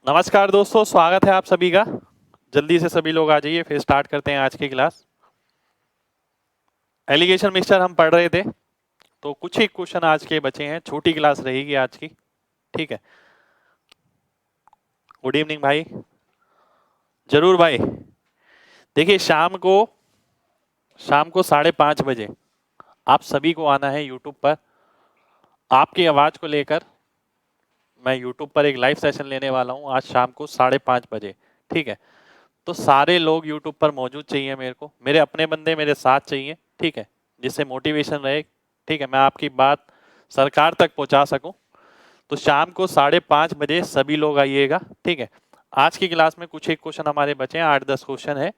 नमस्कार दोस्तों, स्वागत है आप सभी का। जल्दी से सभी लोग आ जाइए, फिर स्टार्ट करते हैं आज की क्लास। एलिगेशन मिक्सचर हम पढ़ रहे थे, तो कुछ ही क्वेश्चन आज के बचे हैं। छोटी क्लास रहेगी आज की, ठीक है। गुड इवनिंग भाई। जरूर भाई। देखिए, शाम को 5:30 बजे आप सभी को आना है यूट्यूब पर। आपकी आवाज को लेकर मैं यूट्यूब पर एक लाइव सेशन लेने वाला हूं आज शाम को 5:30 बजे, ठीक है। तो सारे लोग यूट्यूब पर मौजूद चाहिए मेरे को, मेरे अपने बंदे मेरे साथ चाहिए, ठीक है, जिससे मोटिवेशन रहे, ठीक है, मैं आपकी बात सरकार तक पहुंचा सकूं। तो शाम को 5:30 बजे सभी लोग आइएगा, ठीक है। आज की क्लास में कुछ एक क्वेश्चन हमारे बचे हैं, 8-10 क्वेश्चन है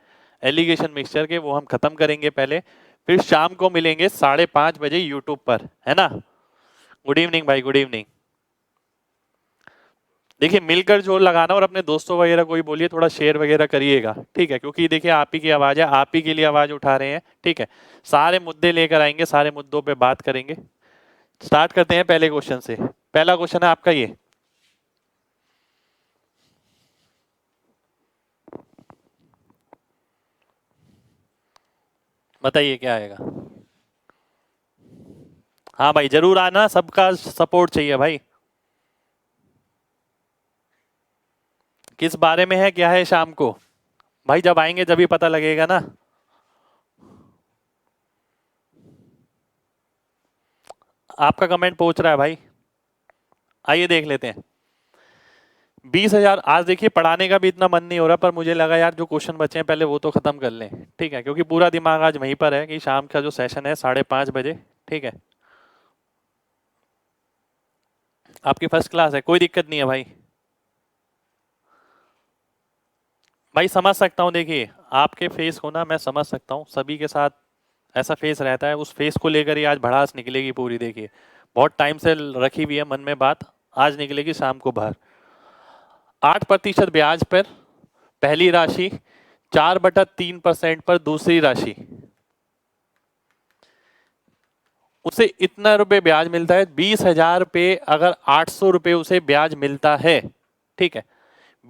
एलिगेशन मिक्सचर के, वो हम खत्म करेंगे पहले, फिर शाम को मिलेंगे 5:30 बजे यूट्यूब पर, है ना। गुड इवनिंग भाई, गुड इवनिंग। देखिए, मिलकर जोर लगाना और अपने दोस्तों वगैरह को भी बोलिए थोड़ा शेयर वगैरह करिएगा, ठीक है, क्योंकि देखिए आप ही की आवाज है, आप ही के लिए आवाज उठा रहे हैं, ठीक है। सारे मुद्दे लेकर आएंगे, सारे मुद्दों पे बात करेंगे। स्टार्ट करते हैं पहले क्वेश्चन से। पहला क्वेश्चन है आपका ये, बताइए क्या आएगा। हाँ भाई, जरूर आना, सबका सपोर्ट चाहिए भाई। किस बारे में है, क्या है शाम को? भाई जब आएंगे जब ही पता लगेगा ना। आपका कमेंट पहुंच रहा है भाई, आइए देख लेते हैं। 20,000। आज देखिए पढ़ाने का भी इतना मन नहीं हो रहा, पर मुझे लगा यार जो क्वेश्चन बचे हैं पहले वो तो खत्म कर लें, ठीक है, क्योंकि पूरा दिमाग आज वहीं पर है कि शाम का जो सेशन है 5:30 बजे, ठीक है। आपकी फर्स्ट क्लास है, कोई दिक्कत नहीं है भाई। भाई समझ सकता हूँ, देखिए आपके फेस को ना मैं समझ सकता हूँ, सभी के साथ ऐसा फेस रहता है, उस फेस को लेकर ही आज भड़ास निकलेगी पूरी। देखिए बहुत टाइम से रखी हुई है मन में बात, आज निकलेगी शाम को बाहर। 8% ब्याज पर पहली राशि, 4/3% पर दूसरी राशि, उसे इतना रुपए ब्याज मिलता है। 20,000 पे अगर 800 रुपए उसे ब्याज मिलता है, ठीक है,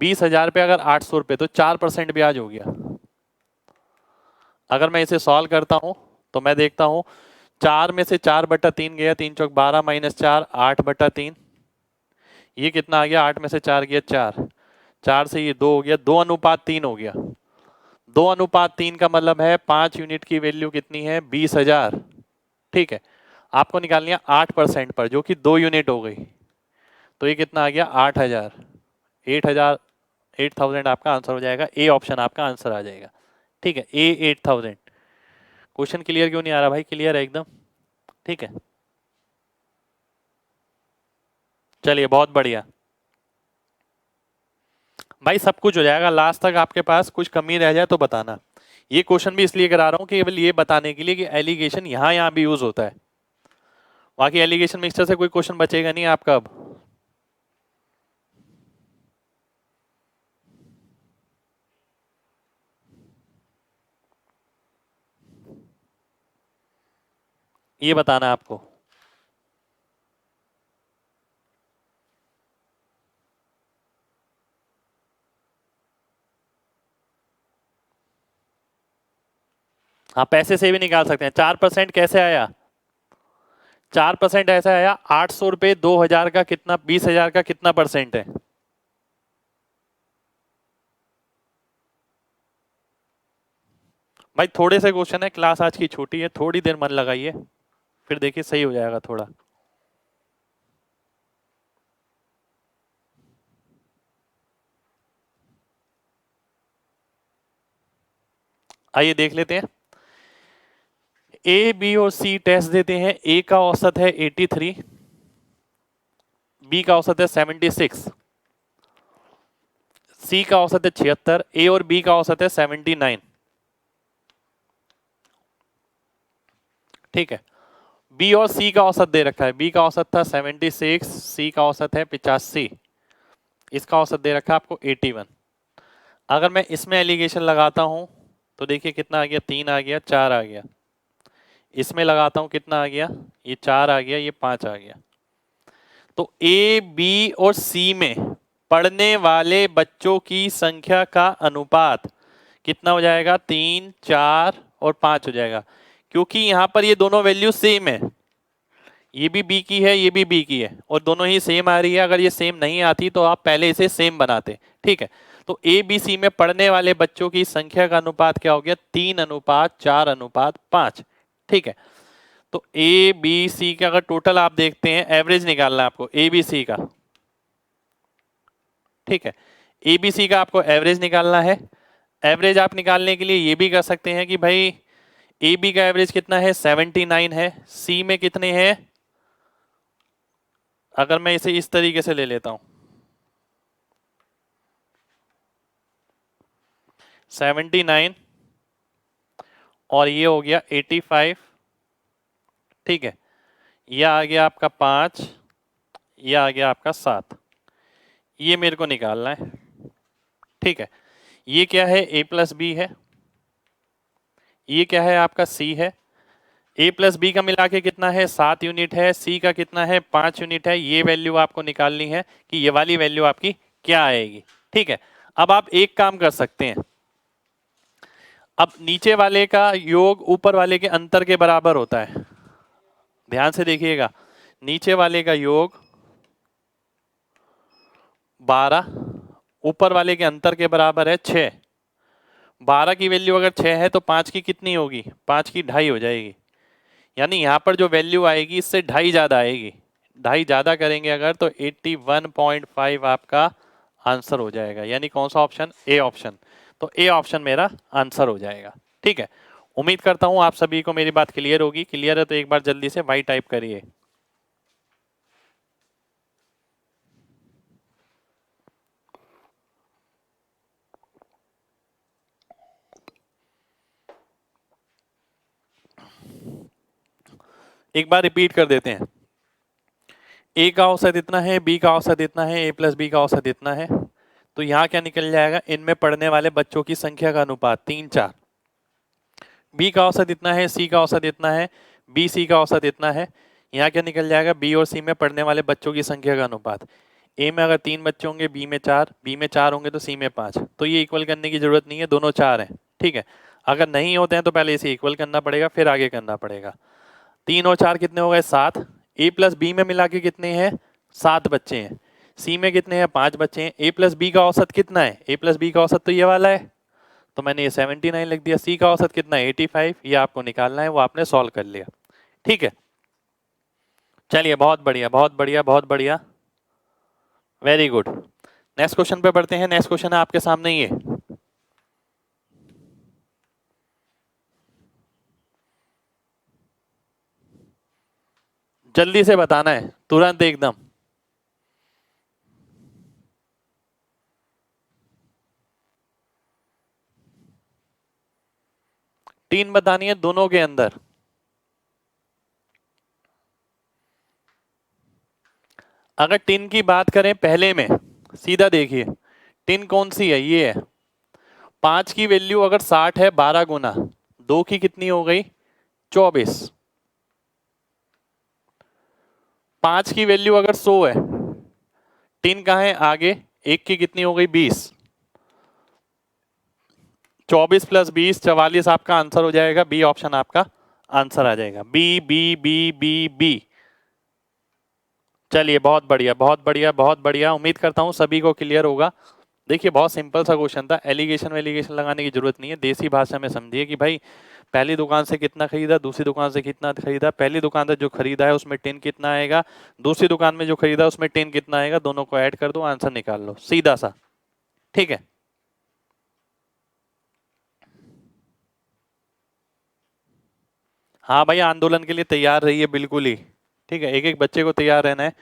20,000 पे अगर 800 रुपए तो 4% ब्याज हो गया। अगर मैं इसे सॉल्व करता हूं तो मैं देखता हूं, 4 में से 4/3 गया, 3×4 = 12 - 4 8/3। ये कितना आ गया, 8 में से 4 गया 4, 4 से ये 2 हो गया, 2:3 हो गया। 2:3 का मतलब है 5 यूनिट की वैल्यू कितनी है, 20,000, ठीक है। आपको निकालनी है 8% पर, जो कि 2 यूनिट हो गई, तो ये कितना आ गया, 8,000। 8,000, 8,000 आपका आंसर हो जाएगा, ए ऑप्शन आपका आंसर आ जाएगा, ठीक है, ए 8,000। क्वेश्चन क्लियर क्यों नहीं आ रहा भाई? क्लियर है एकदम, ठीक है। चलिए बहुत बढ़िया भाई, सब कुछ हो जाएगा लास्ट तक। आपके पास कुछ कमी रह जाए तो बताना। ये क्वेश्चन भी इसलिए करा रहा हूं कि केवल ये बताने के लिए कि एलिगेशन यहाँ भी यूज होता है, बाकी एलिगेशन मिक्सचर से कोई क्वेश्चन बचेगा नहीं आपका अब। ये बताना है आपको। हाँ, पैसे से भी निकाल सकते हैं। 4% कैसे आया? 4% ऐसा आया, 800 रुपए 2,000 का कितना, 20,000 का कितना परसेंट है? भाई थोड़े से क्वेश्चन है, क्लास आज की छोटी है, थोड़ी देर मन लगाइए, फिर देखिए सही हो जाएगा थोड़ा। आइए देख लेते हैं। ए, बी और सी टेस्ट देते हैं। ए का औसत है 83, बी का औसत है 76, सी का औसत है 76, ए और बी का औसत है 79, ठीक है। बी और सी का औसत दे रखा है, बी का औसत था 76, सी का औसत है 85, इसका औसत दे रखा है आपको 81। अगर मैं इसमें एलिगेशन लगाता हूं तो देखिए कितना आ गया, 3 आ गया, 4 आ गया। इसमें लगाता हूं कितना आ गया, ये 4 आ गया, ये 5 आ गया। तो ए, बी और सी में पढ़ने वाले बच्चों की संख्या का अनुपात कितना हो जाएगा? 3, 4 और 5 हो जाएगा, क्योंकि यहां पर ये दोनों वैल्यू सेम है, ये भी बी की है, ये भी बी की है, और दोनों ही सेम आ रही है। अगर ये सेम नहीं आती तो आप पहले इसे सेम बनाते, ठीक है। तो ए बी सी में पढ़ने वाले बच्चों की संख्या का अनुपात क्या हो गया? 3:4:5, ठीक है। तो ए बी सी का अगर टोटल आप देखते हैं, एवरेज निकालना है आपको ए बी सी का, ठीक है। ए बी सी का आपको एवरेज निकालना है। एवरेज आप निकालने के लिए ये भी कर सकते हैं कि भाई ए बी का एवरेज कितना है? 79 है। सी में कितने हैं? अगर मैं इसे इस तरीके से ले लेता हूं, 79 और ये हो गया 85, ठीक है। ये आ गया आपका 5, ये आ गया आपका 7, ये मेरे को निकालना है, ठीक है। ये क्या है? ए प्लस बी है। ये क्या है? आपका सी है। ए प्लस बी का मिला के कितना है? 7 यूनिट है। सी का कितना है? 5 यूनिट है। ये वैल्यू आपको निकालनी है कि ये वाली वैल्यू आपकी क्या आएगी, ठीक है। अब आप एक काम कर सकते हैं, अब नीचे वाले का योग ऊपर वाले के अंतर के बराबर होता है। ध्यान से देखिएगा, नीचे वाले का योग 12, ऊपर वाले के अंतर के बराबर है 6। 12 की वैल्यू अगर 6 है तो 5 की कितनी होगी? 5 की 2.5 हो जाएगी। यानी यहां पर जो वैल्यू आएगी इससे 2.5 ज्यादा आएगी। 2.5 ज्यादा करेंगे अगर तो 81.5 आपका आंसर हो जाएगा। यानी कौन सा ऑप्शन? A option. तो ए ऑप्शन मेरा आंसर हो जाएगा, ठीक है। उम्मीद करता हूं आप सभी को मेरी बात क्लियर होगी। क्लियर है तो एक बार जल्दी से वाई टाइप करिए। एक बार रिपीट कर देते हैं। ए का औसत इतना है, बी का औसत इतना है, ए प्लस बी का औसत इतना है। तो यहाँ क्या निकल जाएगा? इनमें पढ़ने वाले बच्चों की संख्या का अनुपात 3, 4। बी का औसत इतना है, सी का औसत इतना है, बी सी का औसत इतना है। यहाँ क्या निकल जाएगा? बी और सी में पढ़ने वाले बच्चों की संख्या का अनुपात। ए में अगर 3 बच्चे होंगे, बी में 4, बी में 4 होंगे तो सी में 5। तो ये इक्वल करने की जरूरत नहीं है, दोनों 4 हैं, ठीक है। अगर नहीं होते हैं तो पहले इसे इक्वल करना पड़ेगा, फिर आगे करना पड़ेगा। 3 और 4 कितने हो गए? 7। ए प्लस बी में मिला के कितने हैं? 7 बच्चे हैं। सी में कितने हैं? 5 बच्चे हैं। ए प्लस बी का औसत कितना है? ए प्लस बी का औसत तो ये वाला है, तो मैंने ये 79 लिख दिया। सी का औसत कितना है? 85। ये आपको निकालना है, वो आपने सॉल्व कर लिया, ठीक है। चलिए, बहुत बढ़िया, बहुत बढ़िया, बहुत बढ़िया, वेरी गुड। नेक्स्ट क्वेश्चन पे बढ़ते हैं। नेक्स्ट क्वेश्चन है आपके सामने ये। जल्दी से बताना है, तुरंत एकदम। तीन बतानी है दोनों के अंदर। अगर टिन की बात करें पहले में, सीधा देखिए, टिन कौन सी है? ये है। 5 की वैल्यू अगर 60 है, 12 गुना 2 की कितनी हो गई? 24। 5 की वैल्यू अगर 100 है, टिन कहाँ है? आगे। 1 की कितनी हो गई? 20। 24 प्लस 20 44 आपका आंसर हो जाएगा। बी ऑप्शन आपका आंसर आ जाएगा। B B B B B. चलिए, बहुत बढ़िया, बहुत बढ़िया, बहुत बढ़िया। उम्मीद करता हूँ सभी को क्लियर होगा। देखिए, बहुत सिंपल सा क्वेश्चन था, एलिगेशन वेलिगेशन लगाने की जरूरत नहीं है। देसी भाषा में समझिए कि भाई पहली दुकान से कितना खरीदा, दूसरी दुकान से कितना खरीदा, पहली दुकान से जो खरीदा है उसमें 10 कितना आएगा, दूसरी दुकान में जो खरीदा उसमें 10 कितना आएगा, दोनों को ऐड कर दो, आंसर निकाल लो, सीधा सा, ठीक है। हाँ भाई, आंदोलन के लिए तैयार रहिए बिल्कुल ही, ठीक है। एक एक बच्चे को तैयार रहना है।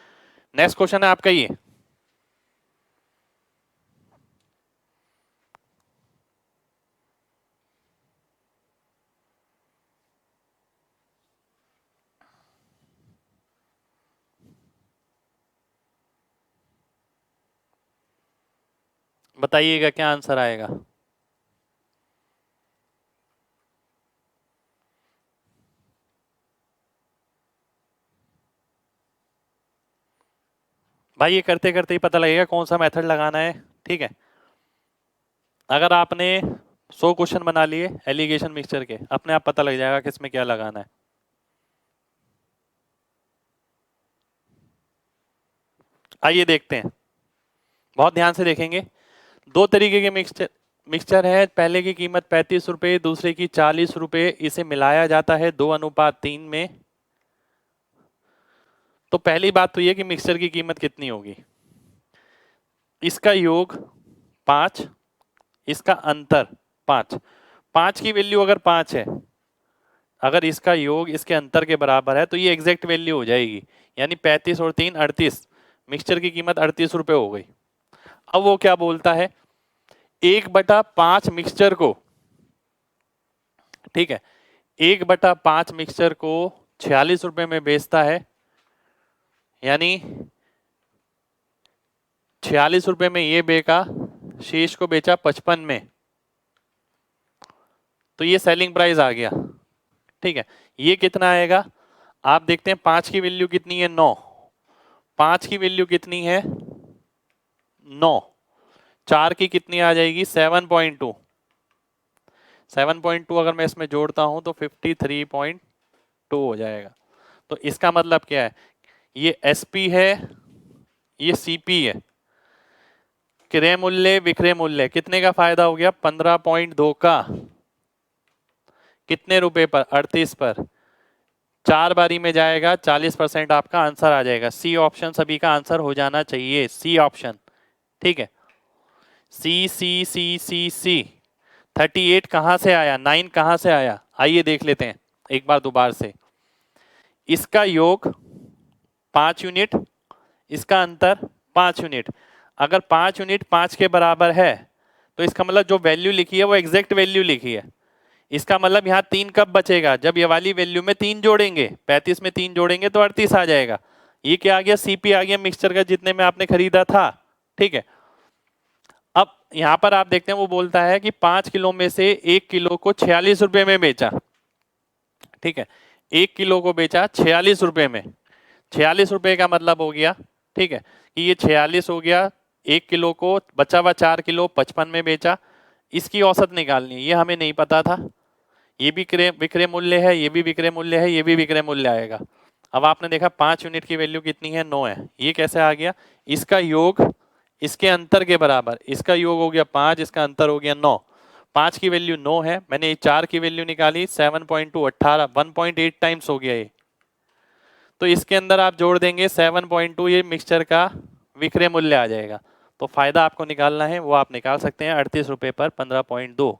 नेक्स्ट क्वेश्चन है आपका ये। बताइएगा क्या आंसर आएगा। भाई ये करते करते ही पता लगेगा कौन सा मेथड लगाना है, ठीक है। अगर आपने 100 क्वेश्चन बना लिए एलिगेशन मिक्सचर के, अपने आप पता लग जाएगा किसमें क्या लगाना है। आइए देखते हैं, बहुत ध्यान से देखेंगे। दो तरीके के मिक्सचर है। पहले की कीमत 35 रुपए, दूसरे की 40 रुपए। इसे मिलाया जाता है 2:3 में। तो पहली बात तो यह कि मिक्सचर की कीमत कितनी होगी। इसका योग 5, इसका अंतर 5। 5 की वैल्यू अगर 5 है, अगर इसका योग इसके अंतर के बराबर है तो ये एग्जैक्ट वैल्यू हो जाएगी, यानी 35 और 3 38। मिक्सचर की कीमत 38 रुपए हो गई। अब वो क्या बोलता है, 1/5 मिक्सचर को, ठीक है, 1/5 मिक्सचर को 46 रुपए में बेचता है, यानी 46 रुपए में ये बेचा, शेष को बेचा 55 में। तो ये सेलिंग प्राइस आ गया, ठीक है। ये कितना आएगा, आप देखते हैं 5 की वैल्यू कितनी है, 9। 5 की वैल्यू कितनी है, 9। 4 की कितनी आ जाएगी, 7.2। 7.2 अगर मैं इसमें जोड़ता हूं तो 53.2 हो जाएगा। तो इसका मतलब क्या है, ये एसपी है, ये सीपी है। क्रय मूल्य विक्रय मूल्य कितने का फायदा हो गया, 15.2 का। कितने रुपए पर, 38 पर। 4 बारी में जाएगा, 40% आपका आंसर आ जाएगा। सी ऑप्शन सभी का आंसर हो जाना चाहिए, सी ऑप्शन, ठीक है। सी सी सी सी सी। 38 कहां से आया, 9 कहां से आया, आइए देख लेते हैं एक बार दोबारा से। इसका योग 5 यूनिट, इसका अंतर 5 यूनिट। अगर 5 यूनिट 5 के बराबर है तो इसका मतलब जो वैल्यू लिखी है वो एग्जैक्ट वैल्यू लिखी है। इसका मतलब यहाँ 3 कब बचेगा, जब ये वाली वैल्यू में 3 जोड़ेंगे। 35 में 3 जोड़ेंगे तो 38 आ जाएगा। ये क्या आ गया, सीपी आ गया मिक्सचर का, जितने में आपने खरीदा था, ठीक है। अब यहां पर आप देखते हैं वो बोलता है कि 5 किलो में से 1 किलो को 46 रुपए में बेचा, ठीक है। 1 किलो को बेचा 46 रुपए में। 46 रुपए का मतलब हो गया, ठीक है, कि ये 46 हो गया। 1 किलो को बचा हुआ 4 किलो 55 में बेचा। इसकी औसत निकालनी है, ये हमें नहीं पता था। ये भी विक्रय मूल्य है, ये भी विक्रय मूल्य है, ये भी विक्रय मूल्य आएगा। अब आपने देखा 5 यूनिट की वैल्यू कितनी है, 9 है। ये कैसे आ गया, इसका योग इसके अंतर के बराबर। इसका योग हो गया 5, इसका अंतर हो गया 9। 5 की वैल्यू 9 है, मैंने 4 की वैल्यू निकाली 7.2, 18, 1.8 टाइम्स हो गया ये। तो इसके अंदर आप जोड़ देंगे 7.2, ये मिक्सचर का विक्रय मूल्य आ जाएगा। तो फायदा आपको निकालना है वो आप निकाल सकते हैं, 38 रुपए पर 15.2,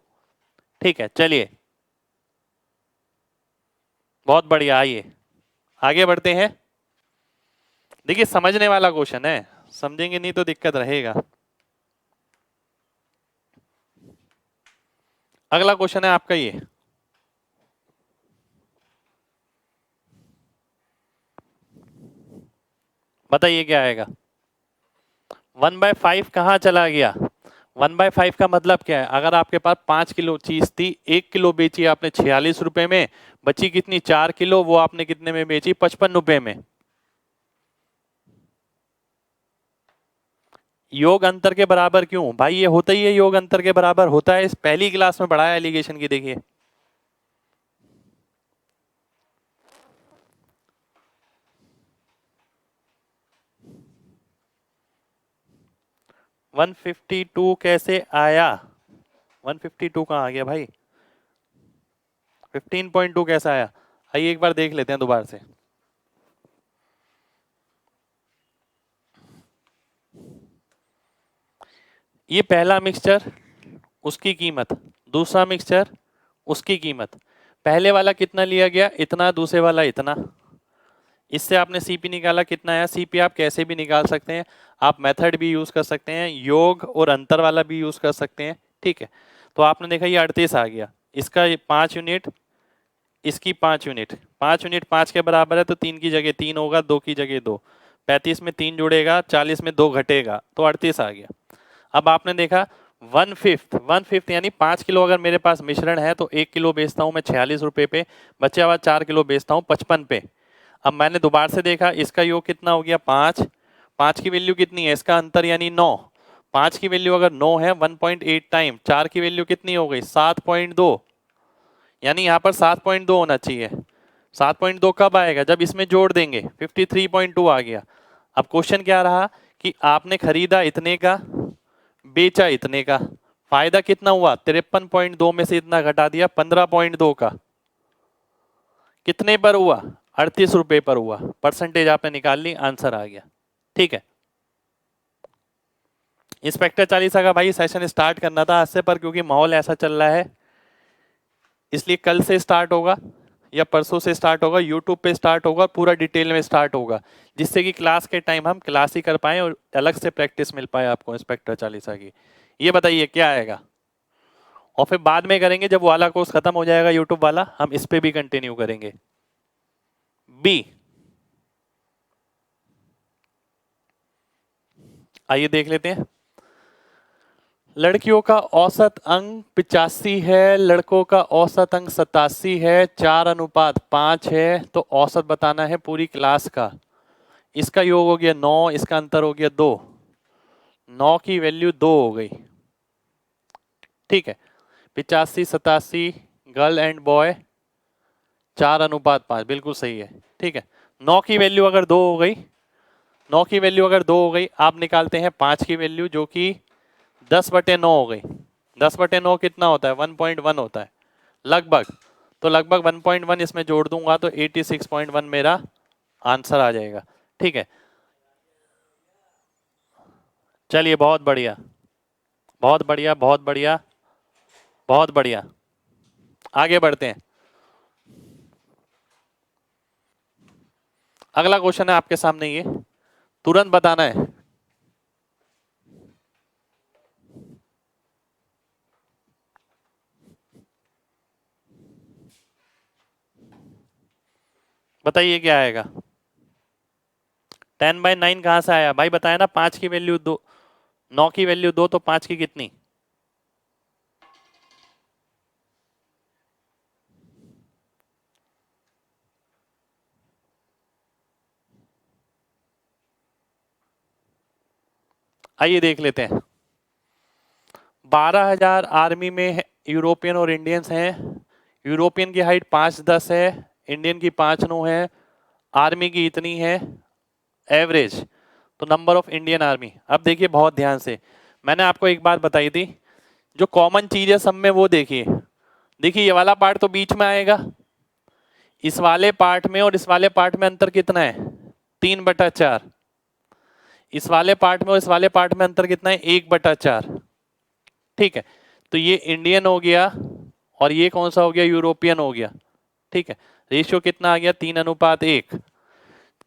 ठीक है। चलिए बहुत बढ़िया, आइए आगे बढ़ते हैं। देखिए समझने वाला क्वेश्चन है, समझेंगे नहीं तो दिक्कत रहेगा। अगला क्वेश्चन है आपका ये, बताइए क्या आएगा। 1/5 कहाँ चला गया, 1/5 का मतलब क्या है, अगर आपके पास 5 किलो चीज थी, 1 किलो बेची आपने 46 रुपए में, बची कितनी 4 किलो, वो आपने कितने में बेची, 55 रुपए में। योग अंतर के बराबर क्यों भाई, ये होता ही है, योग अंतर के बराबर होता है। इस पहली क्लास में पढ़ा है एलिगेशन की, देखिए। वन 152 कैसे आया, 152 कहाँ आ गया भाई, 15.2 कैसा आया, आइए एक बार देख लेते हैं दोबारा से। ये पहला मिक्सचर, उसकी कीमत, दूसरा मिक्सचर, उसकी कीमत। पहले वाला कितना लिया गया, इतना, दूसरे वाला इतना। इससे आपने सीपी निकाला, कितना आया। सीपी आप कैसे भी निकाल सकते हैं, आप मेथड भी यूज कर सकते हैं, योग और अंतर वाला भी यूज कर सकते हैं, ठीक है। तो आपने देखा ये 38 आ गया, इसका 5 यूनिट, इसकी 5 यूनिट। 5 यूनिट 5 के बराबर है तो 3 की जगह 3 होगा, 2 की जगह 2। 35 में 3 जुड़ेगा, 40 में 2 घटेगा, तो 38 आ गया। अब आपने देखा 1/5 यानी 5 किलो अगर मेरे पास मिश्रण है तो 1 किलो बेचता हूं मैं 46 रुपए पे, बचे हुआ 4 किलो बेचता हूं 55 पे। अब मैंने दोबारा से देखा, इसका योग कितना हो गया, 5। 5 की वैल्यू कितनी है, इसका अंतर यानी 9। 5 की वैल्यू अगर 9 है 1.8 टाइम 4 की वैल्यू कितनी हो गई 7.2, यानी यहाँ पर 7.2 होना चाहिए। 7.2 कब आएगा, जब इसमें जोड़ देंगे, 53.2 आ गया। अब क्वेश्चन क्या रहा कि आपने खरीदा इतने का, बेचा इतने का, फायदा कितना हुआ 53.2 में से इतना घटा दिया 15.2 का, कितने पर हुआ 38 रुपए पर हुआ। परसेंटेज आपने निकाल ली, आंसर आ गया। ठीक है, इंस्पेक्टर चालीसा का भाई सेशन स्टार्ट करना था आज से, पर क्योंकि माहौल ऐसा चल रहा है इसलिए कल से स्टार्ट होगा या परसों से स्टार्ट होगा, यूट्यूब पे स्टार्ट होगा, पूरा डिटेल में स्टार्ट होगा, जिससे कि क्लास के टाइम हम क्लास ही कर पाए और अलग से प्रैक्टिस मिल पाए आपको इंस्पेक्टर चालीसा की। ये बताइए क्या आएगा, और फिर बाद में करेंगे जब वो वाला कोर्स खत्म हो जाएगा यूट्यूब वाला, हम इस पे भी कंटिन्यू करेंगे। बी, आइए देख लेते हैं। लड़कियों का औसत अंक 85 है, लड़कों का औसत अंक 87 है, 4:5 है, तो औसत बताना है पूरी क्लास का। इसका योग हो गया 9, इसका अंतर हो गया 2, 9 की वैल्यू 2 हो गई। ठीक है, 85 87 गर्ल एंड बॉय 4:5, बिल्कुल सही है। ठीक है, 9 की वैल्यू अगर 2 हो गई, 9 की वैल्यू अगर 2 हो गई, आप निकालते हैं 5 की वैल्यू जो कि 10/9 हो गई। 10/9 कितना होता है 1.1 होता है लगभग, तो लगभग 1.1 इसमें जोड़ दूंगा तो 86.1 मेरा आंसर आ जाएगा। ठीक है, चलिए बहुत बढ़िया, बहुत बढ़िया, बहुत बढ़िया, बहुत बढ़िया, आगे बढ़ते हैं। अगला क्वेश्चन है आपके सामने, ये तुरंत बताना है। बताइए क्या आएगा। 10/9 कहां से आया भाई, बताया ना 5 की वैल्यू 2, 9 की वैल्यू 2, तो 5 की कितनी, आइए देख लेते हैं। 12,000 आर्मी में यूरोपियन और इंडियंस हैं। यूरोपियन की हाइट 5'10" है, इंडियन की 5'9" है, आर्मी की इतनी है एवरेज, तो नंबर ऑफ इंडियन आर्मी। अब देखिए बहुत ध्यान से, मैंने आपको एक बात बताई थी, जो कॉमन चीज है सब में वो देखिए। देखिए ये वाला पार्ट तो बीच में आएगा, इस वाले पार्ट में और इस वाले पार्ट में अंतर कितना है 3/4, इस वाले पार्ट में और इस वाले पार्ट में अंतर कितना है 1/4। ठीक है, तो ये इंडियन हो गया और ये कौन सा हो गया यूरोपियन हो गया। ठीक है, रेशियो कितना आ गया 3:1।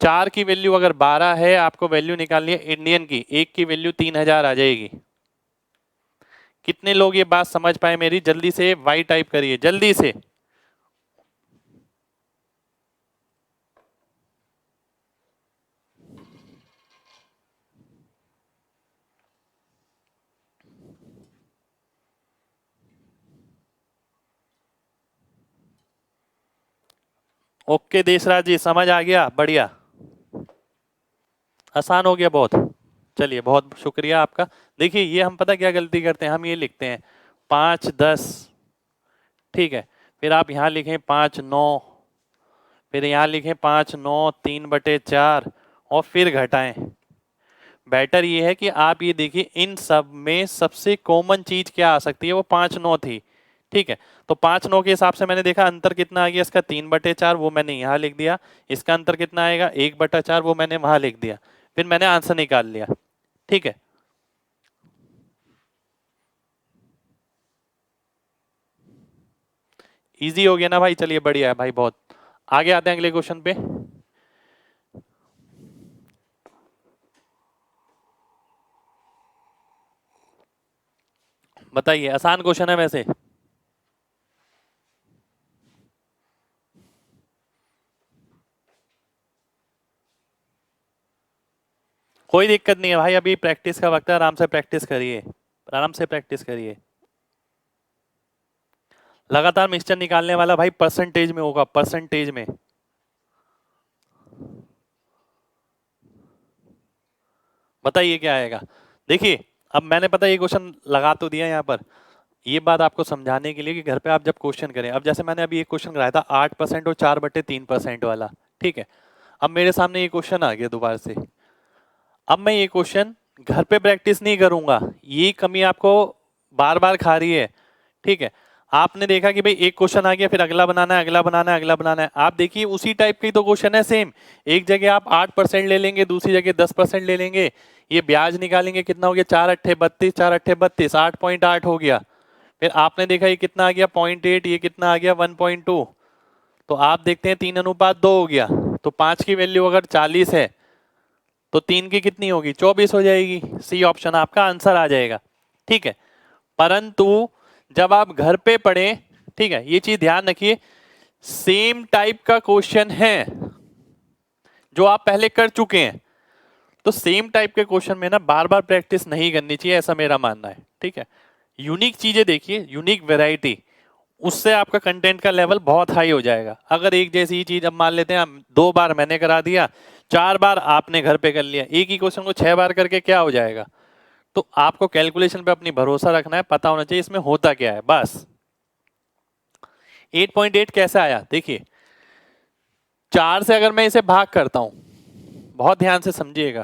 4 की वैल्यू अगर 12 है, आपको वैल्यू निकालनी है इंडियन की, 1 की वैल्यू 3,000 आ जाएगी। कितने लोग ये बात समझ पाए मेरी, जल्दी से वाई टाइप करिए जल्दी से। ओके देशराज जी, समझ आ गया, बढ़िया, आसान हो गया बहुत। चलिए बहुत शुक्रिया आपका। देखिए ये हम पता क्या गलती करते हैं, हम ये लिखते हैं 5 10, ठीक है, फिर आप यहाँ लिखें 5 9, फिर यहाँ लिखें 5 9 3/4 और फिर घटाएं। बेटर ये है कि आप ये देखिए इन सब में सबसे कॉमन चीज क्या आ सकती है, वो 5 9 थी। ठीक है, तो 5 9 के हिसाब से मैंने देखा अंतर कितना आ गया इसका 3/4, वो मैंने यहाँ लिख दिया। इसका अंतर कितना आएगा 1/4, वो मैंने वहां लिख दिया, फिर मैंने आंसर निकाल लिया। ठीक है, इजी हो गया ना भाई, चलिए बढ़िया है भाई बहुत। आगे आते हैं अगले क्वेश्चन पे। बताइए, आसान क्वेश्चन है वैसे। कोई दिक्कत नहीं है भाई, अभी प्रैक्टिस का वक्त है, आराम से प्रैक्टिस करिए, आराम से प्रैक्टिस करिए। लगातार मिक्सचर निकालने वाला भाई परसेंटेज में होगा, परसेंटेज में। बताइए क्या आएगा। देखिए अब मैंने पता ये क्वेश्चन लगा तो दिया यहाँ पर, ये बात आपको समझाने के लिए कि घर पे आप जब क्वेश्चन करें, अब जैसे मैंने अभी एक क्वेश्चन कराया था 8% और 4/3% वाला, ठीक है। अब मेरे सामने ये क्वेश्चन आ गया दोबारा से, अब मैं ये क्वेश्चन घर पे प्रैक्टिस नहीं करूंगा, ये कमी आपको बार बार खा रही है, ठीक है। आपने देखा कि भाई एक क्वेश्चन आ गया, फिर अगला बनाना है, अगला बनाना है, अगला बनाना है। आप देखिए उसी टाइप के तो क्वेश्चन है सेम, एक जगह आप 8% ले लेंगे, दूसरी जगह 10% ले लेंगे, ये ब्याज निकालेंगे कितना हो गया, 4 अट्ठे 32, 4 अट्ठे 32, 8.8 हो गया। फिर आपने देखा ये कितना आ गया 0.8, ये कितना आ गया 1.2, तो आप देखते हैं 3:2 हो गया। तो 5 की वैल्यू अगर 40 है तो 3 की कितनी होगी, 24 हो जाएगी। सी ऑप्शन आपका आंसर आ जाएगा, ठीक है। परंतु जब आप घर पे पढ़ें, ठीक है, ये चीज ध्यान रखिए, सेम टाइप का क्वेश्चन है जो आप पहले कर चुके हैं, तो सेम टाइप के क्वेश्चन में ना बार बार प्रैक्टिस नहीं करनी चाहिए, ऐसा मेरा मानना है, ठीक है। यूनिक चीजें देखिए, यूनिक वैरायटी, उससे आपका कंटेंट का लेवल बहुत हाई हो जाएगा। अगर एक जैसी ही चीज अब मान लेते हैं 2 बार मैंने करा दिया, 4 बार आपने घर पे कर लिया, एक ही क्वेश्चन को 6 बार करके क्या हो जाएगा। तो आपको कैलकुलेशन पे अपनी भरोसा रखना है, पता होना चाहिए इसमें होता क्या है बस। 8.8 कैसे आया, देखिए 4 से अगर मैं इसे भाग करता हूं, बहुत ध्यान से समझिएगा,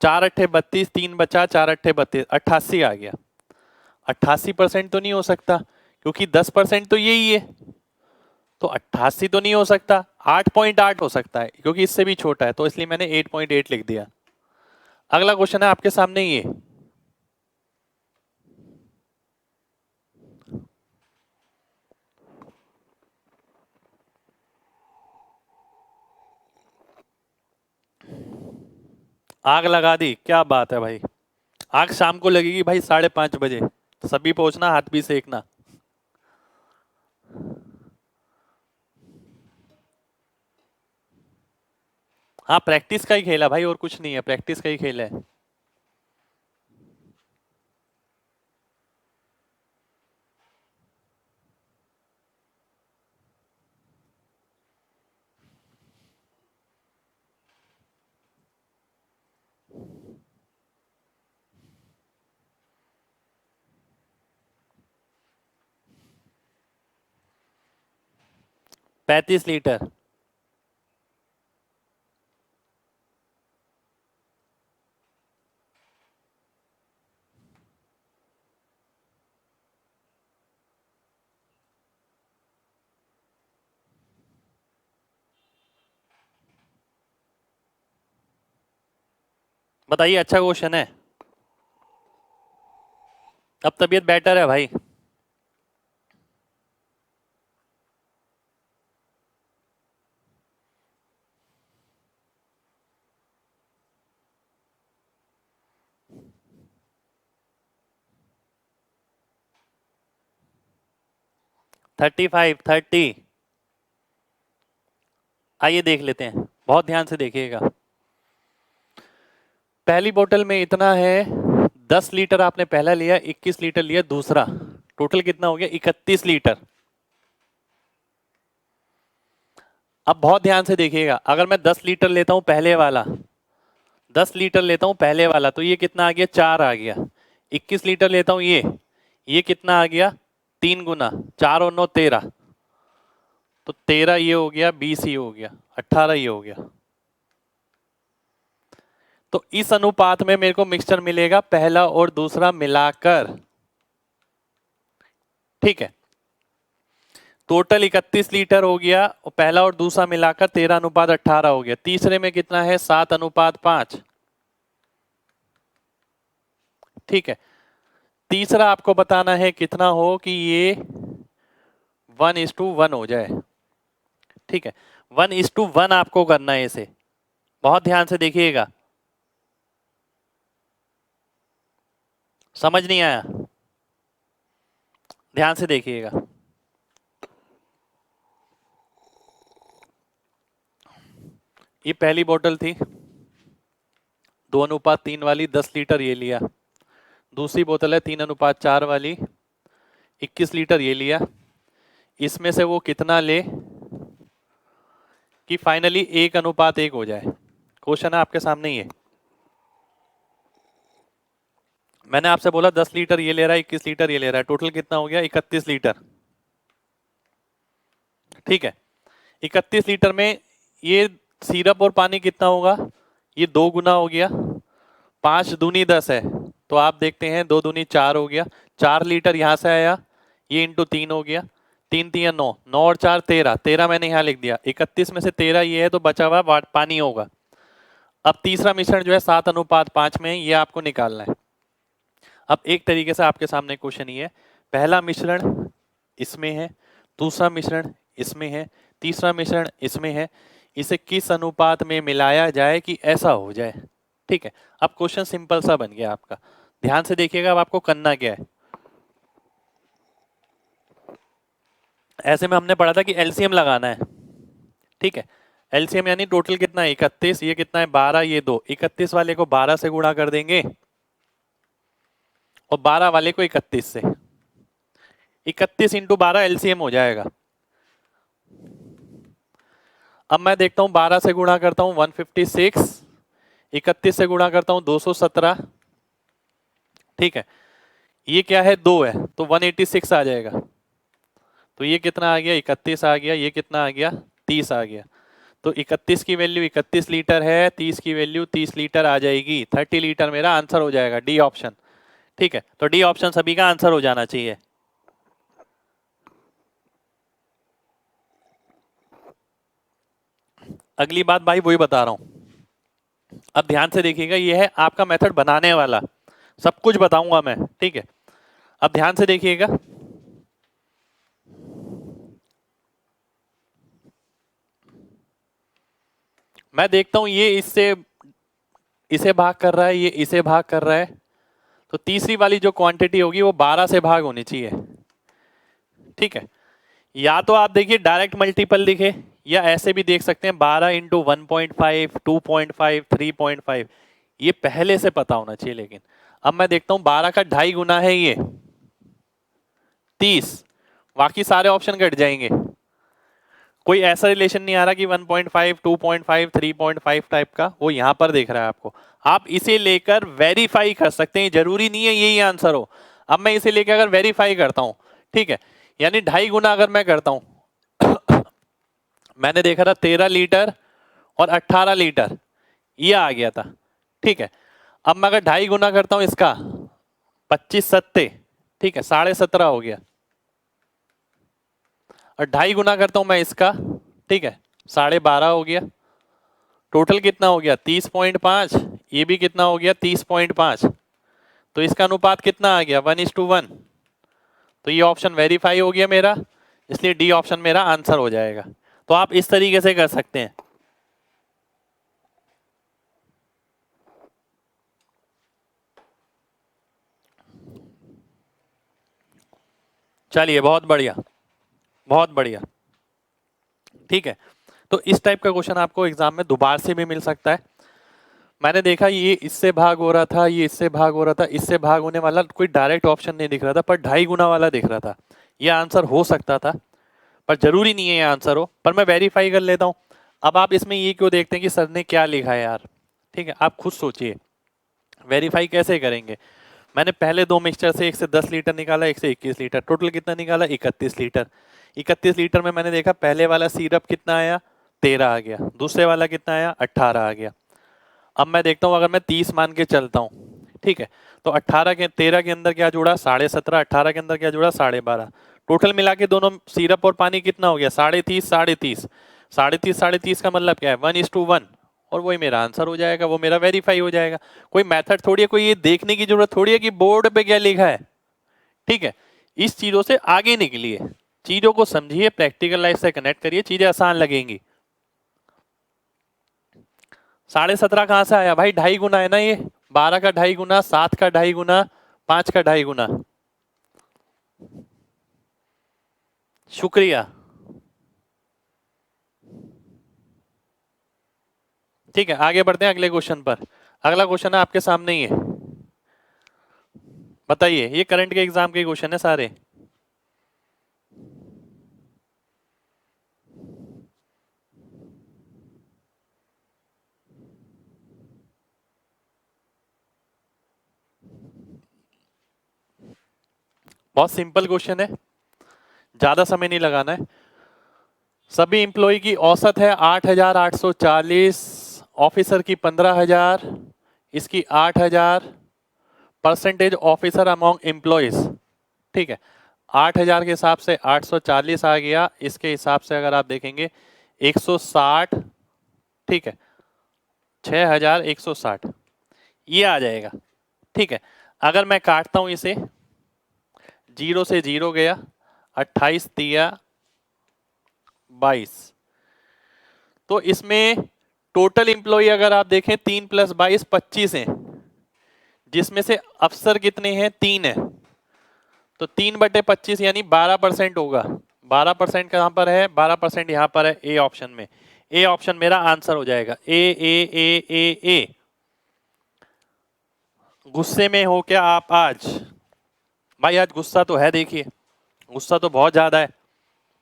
4 अट्ठे 32, 3 बचा, 4 अट्ठे 32, 88 आ गया। 88% तो नहीं हो सकता, क्योंकि 10% तो यही है, तो 88 तो नहीं हो सकता, 8.8 हो सकता है क्योंकि इससे भी छोटा है, तो इसलिए मैंने 8.8 लिख दिया। अगला क्वेश्चन है आपके सामने, ये आग लगा दी, क्या बात है भाई। आग शाम को लगेगी भाई 5:30 बजे, सभी पहुंचना, हाथ भी सेकना। हाँ प्रैक्टिस का ही खेल है भाई, और कुछ नहीं है, प्रैक्टिस का ही खेल है। ₹35। बताइए, अच्छा क्वेश्चन है। अब तबीयत बेटर है भाई। ₹35, 30। आइए देख लेते हैं, बहुत ध्यान से देखिएगा। पहली बोतल में इतना है, 10 लीटर आपने पहला लिया, 21 लीटर लिया दूसरा, टोटल कितना हो गया 31 लीटर। अब बहुत ध्यान से देखिएगा, अगर मैं 10 लीटर लेता हूं पहले वाला, 10 लीटर लेता हूं पहले वाला, तो ये कितना आ गया 4 आ गया। 21 लीटर लेता हूं ये कितना आ गया 3 गुना, 4 और 9 13, तो 13 ये हो गया, 20 ये हो गया, 18 ये हो गया। तो इस अनुपात में मेरे को मिक्सचर मिलेगा पहला और दूसरा मिलाकर, ठीक है। टोटल 31 लीटर हो गया, और पहला और दूसरा मिलाकर 13:18 हो गया। तीसरे में कितना है 7:5, ठीक है। तीसरा आपको बताना है कितना हो कि ये 1:1 हो जाए, ठीक है। 1:1 आपको करना है इसे, बहुत ध्यान से देखिएगा। समझ नहीं आया, ध्यान से देखिएगा। ये पहली बोतल थी 2:3 वाली, 10 लीटर ये लिया। दूसरी बोतल है 3:4 वाली, 21 लीटर ये लिया। इसमें से वो कितना ले कि फाइनली 1:1 हो जाए। क्वेश्चन है आपके सामने ये, मैंने आपसे बोला 10 लीटर ये ले रहा है, 21 लीटर ये ले रहा है, टोटल कितना हो गया? 31 लीटर। ठीक है, 31 लीटर में ये सिरप और पानी कितना होगा? ये 2 गुना हो गया, 5 दूनी 10 है, तो आप देखते हैं 2 दूनी 4 हो गया, 4 लीटर यहां से आया, ये इंटू 3 हो गया, 3 3 9, 9 और 4 13, 13 मैंने यहां लिख दिया, 31 में से 13 ये है, तो बचा हुआ पानी होगा। अब तीसरा मिश्रण जो है 7:5 में, ये आपको निकालना है। अब एक तरीके से आपके सामने क्वेश्चन ये है, पहला मिश्रण इसमें है, दूसरा मिश्रण इसमें है, तीसरा मिश्रण इसमें है, इसे किस अनुपात में मिलाया जाए कि ऐसा हो जाए। ठीक है, अब क्वेश्चन सिंपल सा बन गया आपका। ध्यान से देखिएगा, अब आपको करना क्या है। ऐसे में हमने पढ़ा था कि एलसीएम लगाना है। ठीक है, एलसीएम यानी टोटल कितना है? 31, ये कितना है? 12, ये 2, 31 वाले को 12 से गुणा कर देंगे और 12 वाले को 31 से, 31 इंटू 12 एलसीएम हो जाएगा। अब मैं देखता हूं 12 से गुणा करता हूं 156, 31 से गुणा करता हूं 217। ठीक है, ये क्या है? 2 है, तो 186 आ जाएगा। तो ये कितना आ गया? 31 आ गया। ये कितना आ गया? 30 आ गया। तो 31 की वैल्यू 31 लीटर है, 30 की वैल्यू 30 लीटर आ जाएगी। 30 लीटर मेरा आंसर हो जाएगा, डी ऑप्शन। ठीक है, तो डी ऑप्शन सभी का आंसर हो जाना चाहिए। अगली बात भाई वही बता रहा हूं, अब ध्यान से देखिएगा, ये है आपका मेथड बनाने वाला, सब कुछ बताऊंगा मैं। ठीक है, अब ध्यान से देखिएगा, मैं देखता हूं ये इससे इसे भाग कर रहा है, ये इसे भाग कर रहा है, तो तीसरी वाली जो क्वांटिटी होगी वो 12 से भाग होनी चाहिए। ठीक है, या तो आप देखिए डायरेक्ट मल्टीपल दिखे, या ऐसे भी देख सकते हैं 12 इंटू 1.5, 2.5, 3.5, ये पहले से पता होना चाहिए। लेकिन अब मैं देखता हूं 12 का 2.5 गुना है ये 30, बाकी सारे ऑप्शन कट जाएंगे, कोई ऐसा रिलेशन नहीं आ रहा कि 1.5, 2.5, 3.5 टाइप का, वो यहां पर देख रहा है आपको। आप इसे लेकर वेरीफाई कर सकते हैं, जरूरी नहीं है यही आंसर हो। अब मैं इसे लेकर अगर वेरीफाई करता हूं, ठीक है, यानी 2.5 गुना अगर मैं करता हूं मैंने देखा था 13 लीटर और 18 लीटर, ये आ गया था। ठीक है, अब मैं अगर 2.5 गुना करता हूं इसका, 25 सत्ते, ठीक है, 17.5 हो गया, और 2.5 गुना करता हूं मैं इसका, ठीक है, 12.5 हो गया। टोटल कितना हो गया? 30.5। ये भी कितना हो गया? 30.5। तो इसका अनुपात कितना आ गया? 1:1। तो ये ऑप्शन वेरीफाई हो गया मेरा, इसलिए डी ऑप्शन मेरा आंसर हो जाएगा। तो आप इस तरीके से कर सकते हैं। चलिए, बहुत बढ़िया, बहुत बढ़िया। ठीक है, तो इस टाइप का क्वेश्चन आपको एग्जाम में दोबारा से भी मिल सकता है। मैंने देखा ये इससे भाग हो रहा था, ये इससे भाग हो रहा था, इससे भाग होने वाला कोई डायरेक्ट ऑप्शन नहीं दिख रहा था, पर 2.5 गुना वाला दिख रहा था। ये आंसर हो सकता था, पर जरूरी नहीं है ये आंसर हो, पर मैं वेरीफाई कर लेता हूं। अब आप इसमें ये क्यों देखते हैं कि सर ने क्या लिखा है यार? ठीक है, आप खुद सोचिए वेरीफाई कैसे करेंगे। मैंने पहले 2 मिक्सचर से एक से 10 लीटर निकाला, एक से 21 लीटर, टोटल कितना निकाला? 31 लीटर। 31 लीटर में मैंने देखा पहले वाला सिरप कितना आया? 13 आ गया, दूसरे वाला कितना आया? 18 आ गया। अब मैं देखता हूं अगर मैं 30 मान के चलता हूं, ठीक है, तो 18 के 13 के अंदर क्या जुड़ा? 17.5। 18 के अंदर क्या जुड़ा? 12.5। टोटल मिला के दोनों सिरप और पानी कितना हो गया? 30.5, 30.5, 30.5, 30.5 का मतलब क्या है? 1:1, और वही मेरा आंसर हो जाएगा, वो मेरा वेरीफाई हो जाएगा। कोई मेथड थोड़ी है, कोई ये देखने की जरूरत थोड़ी है कि बोर्ड पे क्या लिखा है। ठीक है, इस चीजों से आगे निकलिए, चीजों को समझिए, प्रैक्टिकल लाइफ से कनेक्ट करिए, चीजें आसान लगेंगी। 17.5 कहां से आया भाई? 2.5 गुना है ना ये, 12 का 2.5 गुना, 7 का 2.5 गुना, 5 का 2.5 गुना। शुक्रिया। ठीक है, आगे बढ़ते हैं अगले क्वेश्चन पर। अगला क्वेश्चन है आपके सामने ही है, बताइए, ये करंट के एग्जाम के क्वेश्चन है सारे। बहुत सिंपल क्वेश्चन है, ज्यादा समय नहीं लगाना है। सभी एम्प्लॉय की औसत है 8,840, ऑफिसर की 15,000, इसकी 8,000, परसेंटेज ऑफिसर अमॉन्ग एम्प्लॉयज। ठीक है, 8,000 के हिसाब से 840 आ गया, इसके हिसाब से अगर आप देखेंगे 160, ठीक है, 6,160 ये आ जाएगा। ठीक है, अगर मैं काटता हूं इसे, 0 से 0 गया, 28 दिया 22, तो इसमें टोटल एम्प्लॉय अगर आप देखें 3 + 22 25 हैं, जिसमें से अफसर कितने हैं, 3 है, तो 3/25 यानी 12% होगा। 12% कहां पर है, 12% यहां पर है ए ऑप्शन में। ए ऑप्शन मेरा आंसर हो जाएगा, ए ए ए ए ए। गुस्से में हो क्या आप आज? भाई आज गुस्सा तो है, देखिए गुस्सा तो बहुत ज्यादा है,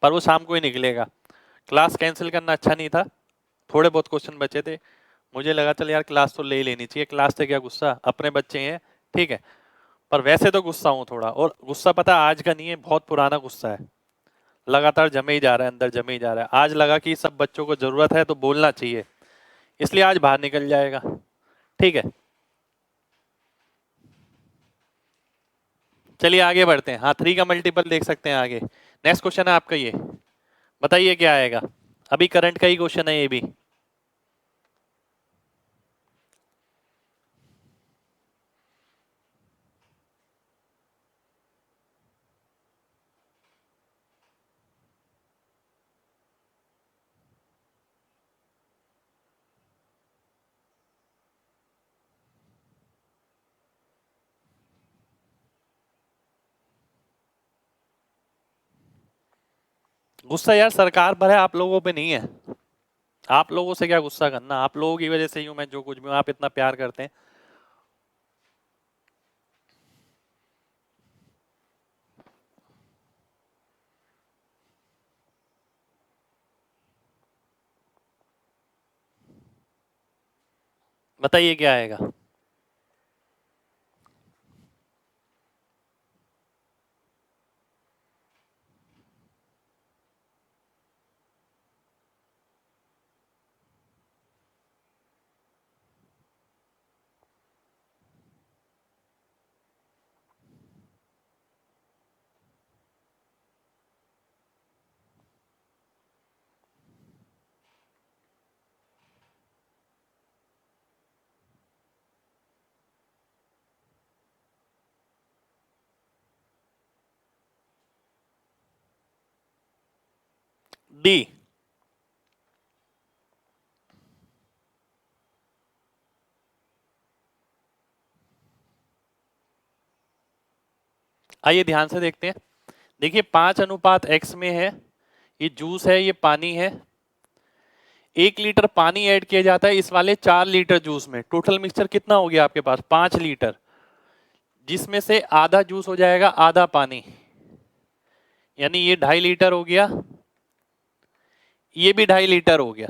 पर वो शाम को ही निकलेगा। क्लास कैंसिल करना अच्छा नहीं था, थोड़े बहुत क्वेश्चन बचे थे, मुझे लगा चल यार क्लास तो ले ही लेनी चाहिए, क्लास से क्या गुस्सा, अपने बच्चे हैं, ठीक है। पर वैसे तो गुस्सा हूं थोड़ा, और गुस्सा पता आज का नहीं है, बहुत पुराना गुस्सा है, लगातार जमे ही जा रहा है, अंदर जमे ही जा रहा है। आज लगा कि सब बच्चों को जरूरत है तो बोलना चाहिए, इसलिए आज बाहर निकल जाएगा। ठीक है, चलिए आगे बढ़ते हैं। हाँ, 3 का मल्टीपल देख सकते हैं आगे। नेक्स्ट क्वेश्चन है आपका, ये बताइए क्या आएगा। अभी करंट का ही क्वेश्चन है ये भी। गुस्सा यार सरकार पर है, आप लोगों पे नहीं है। आप लोगों से क्या गुस्सा करना, आप लोगों की वजह से ही हूं मैं जो कुछ भी हूं, आप इतना प्यार करते हैं। बताइए क्या आएगा। डी। आइए ध्यान से देखते हैं। देखिए 5:x में है, ये जूस है, ये पानी है। 1 लीटर पानी ऐड किया जाता है इस वाले 4 लीटर जूस में। टोटल मिक्सचर कितना हो गया आपके पास, 5 लीटर, जिसमें से आधा जूस हो जाएगा, आधा पानी, यानी ये 2.5 लीटर हो गया, ये भी 2.5 लीटर हो गया,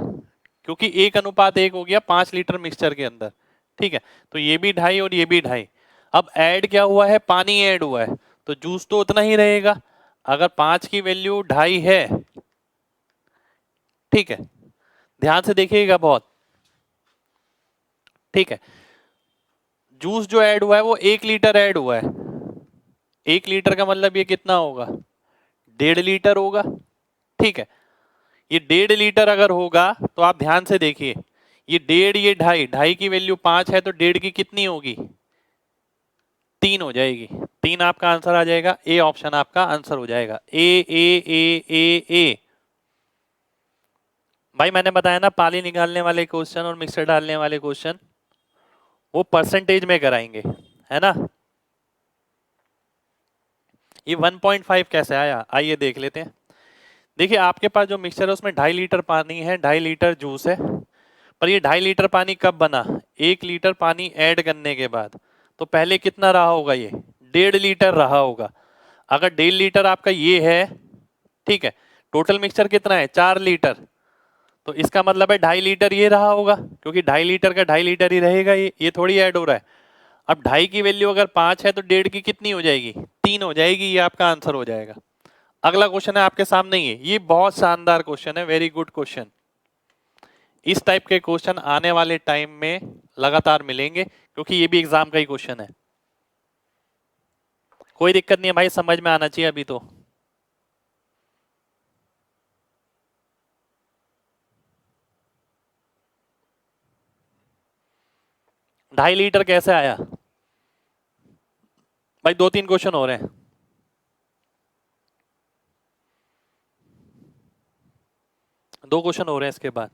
क्योंकि 1:1 हो गया 5 लीटर मिक्सचर के अंदर। ठीक है, तो ये भी 2.5 और ये भी 2.5। अब ऐड क्या हुआ है, पानी ऐड हुआ है, तो जूस तो उतना ही रहेगा। अगर 5 की वैल्यू 2.5 है, ठीक है, ध्यान से देखिएगा बहुत। ठीक है, जूस जो ऐड हुआ है वो 1 लीटर ऐड हुआ है। 1 लीटर का मतलब ये कितना होगा, 1.5 लीटर होगा। ठीक है, ये 1.5 लीटर अगर होगा तो आप ध्यान से देखिए, ये 1.5, ये 2.5, 2.5 की वैल्यू 5 है, तो 1.5 की कितनी होगी, 3 हो जाएगी। 3 आपका आंसर आ जाएगा, ए ऑप्शन आपका आंसर हो जाएगा। ए ए ए ए ए। भाई मैंने बताया ना, पानी निकालने वाले क्वेश्चन और मिक्सर डालने वाले क्वेश्चन वो परसेंटेज में कराएंगे, है ना। ये 1.5 कैसे आया, आइए देख लेते हैं। देखिए आपके पास जो मिक्सचर है उसमें 2.5 लीटर पानी है, 2.5 लीटर जूस है, पर ये 2.5 लीटर पानी कब बना, 1 लीटर पानी ऐड करने के बाद। तो पहले कितना रहा होगा, ये 1.5 लीटर रहा होगा। अगर 1.5 लीटर आपका ये है, ठीक है, टोटल मिक्सचर कितना है, 4 लीटर, तो इसका मतलब है 2.5 लीटर ये रहा होगा, क्योंकि 2.5 लीटर का 2.5 लीटर ही रहेगा, ये थोड़ी ऐड हो रहा है। अब 2.5 की वैल्यू अगर 5 है तो 1.5 की कितनी हो जाएगी? 3 हो जाएगी। ये आपका आंसर हो जाएगा। अगला क्वेश्चन है आपके सामने ये बहुत शानदार क्वेश्चन है, वेरी गुड क्वेश्चन। इस टाइप के क्वेश्चन आने वाले टाइम में लगातार मिलेंगे क्योंकि ये भी एग्जाम का ही क्वेश्चन है। कोई दिक्कत नहीं है भाई, समझ में आना चाहिए अभी तो। ढाई लीटर कैसे आया भाई? 2-3 क्वेश्चन हो रहे हैं। दो क्वेश्चन हो रहे हैं इसके बाद।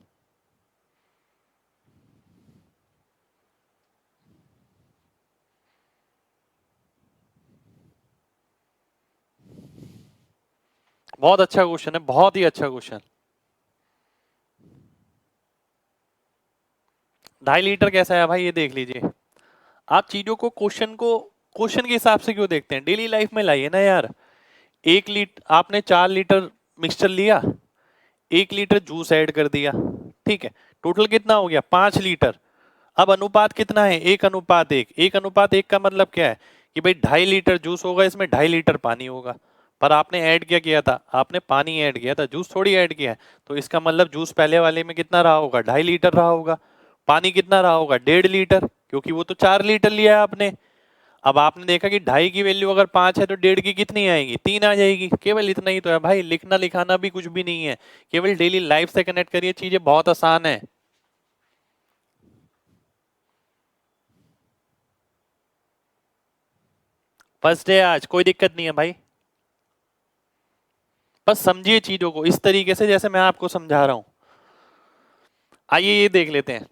बहुत अच्छा क्वेश्चन है, बहुत ही अच्छा क्वेश्चन। 2.5 लीटर कैसे आया भाई? ये देख लीजिए। आप चीजों को क्वेश्चन के हिसाब से क्यों देखते हैं? डेली लाइफ में लाइए ना यार। 1 लीटर आपने 4 लीटर मिक्सचर लिया, 1 लीटर जूस ऐड कर दिया, ठीक है, टोटल कितना हो गया? 5 लीटर। अब अनुपात कितना है? 1:1। 1:1 का मतलब क्या है कि भाई 2.5 लीटर जूस होगा, इसमें 2.5 लीटर पानी होगा। पर आपने ऐड क्या किया था? आपने पानी ऐड किया था, जूस थोड़ी ऐड किया है। तो इसका मतलब जूस पहले वाले में कितना रहा होगा? 2.5 लीटर रहा होगा। पानी कितना रहा होगा? 1.5 लीटर, क्योंकि वो तो 4 लीटर लिया है आपने। अब आपने देखा कि 2.5 की वैल्यू अगर 5 है तो 1.5 की कितनी आएगी? 3 आ जाएगी। केवल इतना ही तो है भाई, लिखना लिखाना भी कुछ भी नहीं है। केवल डेली लाइफ से कनेक्ट करिए, चीजें बहुत आसान है। फर्स्ट डे आज, कोई दिक्कत नहीं है भाई। बस समझिए चीजों को इस तरीके से जैसे मैं आपको समझा रहा हूं। आइए ये देख लेते हैं।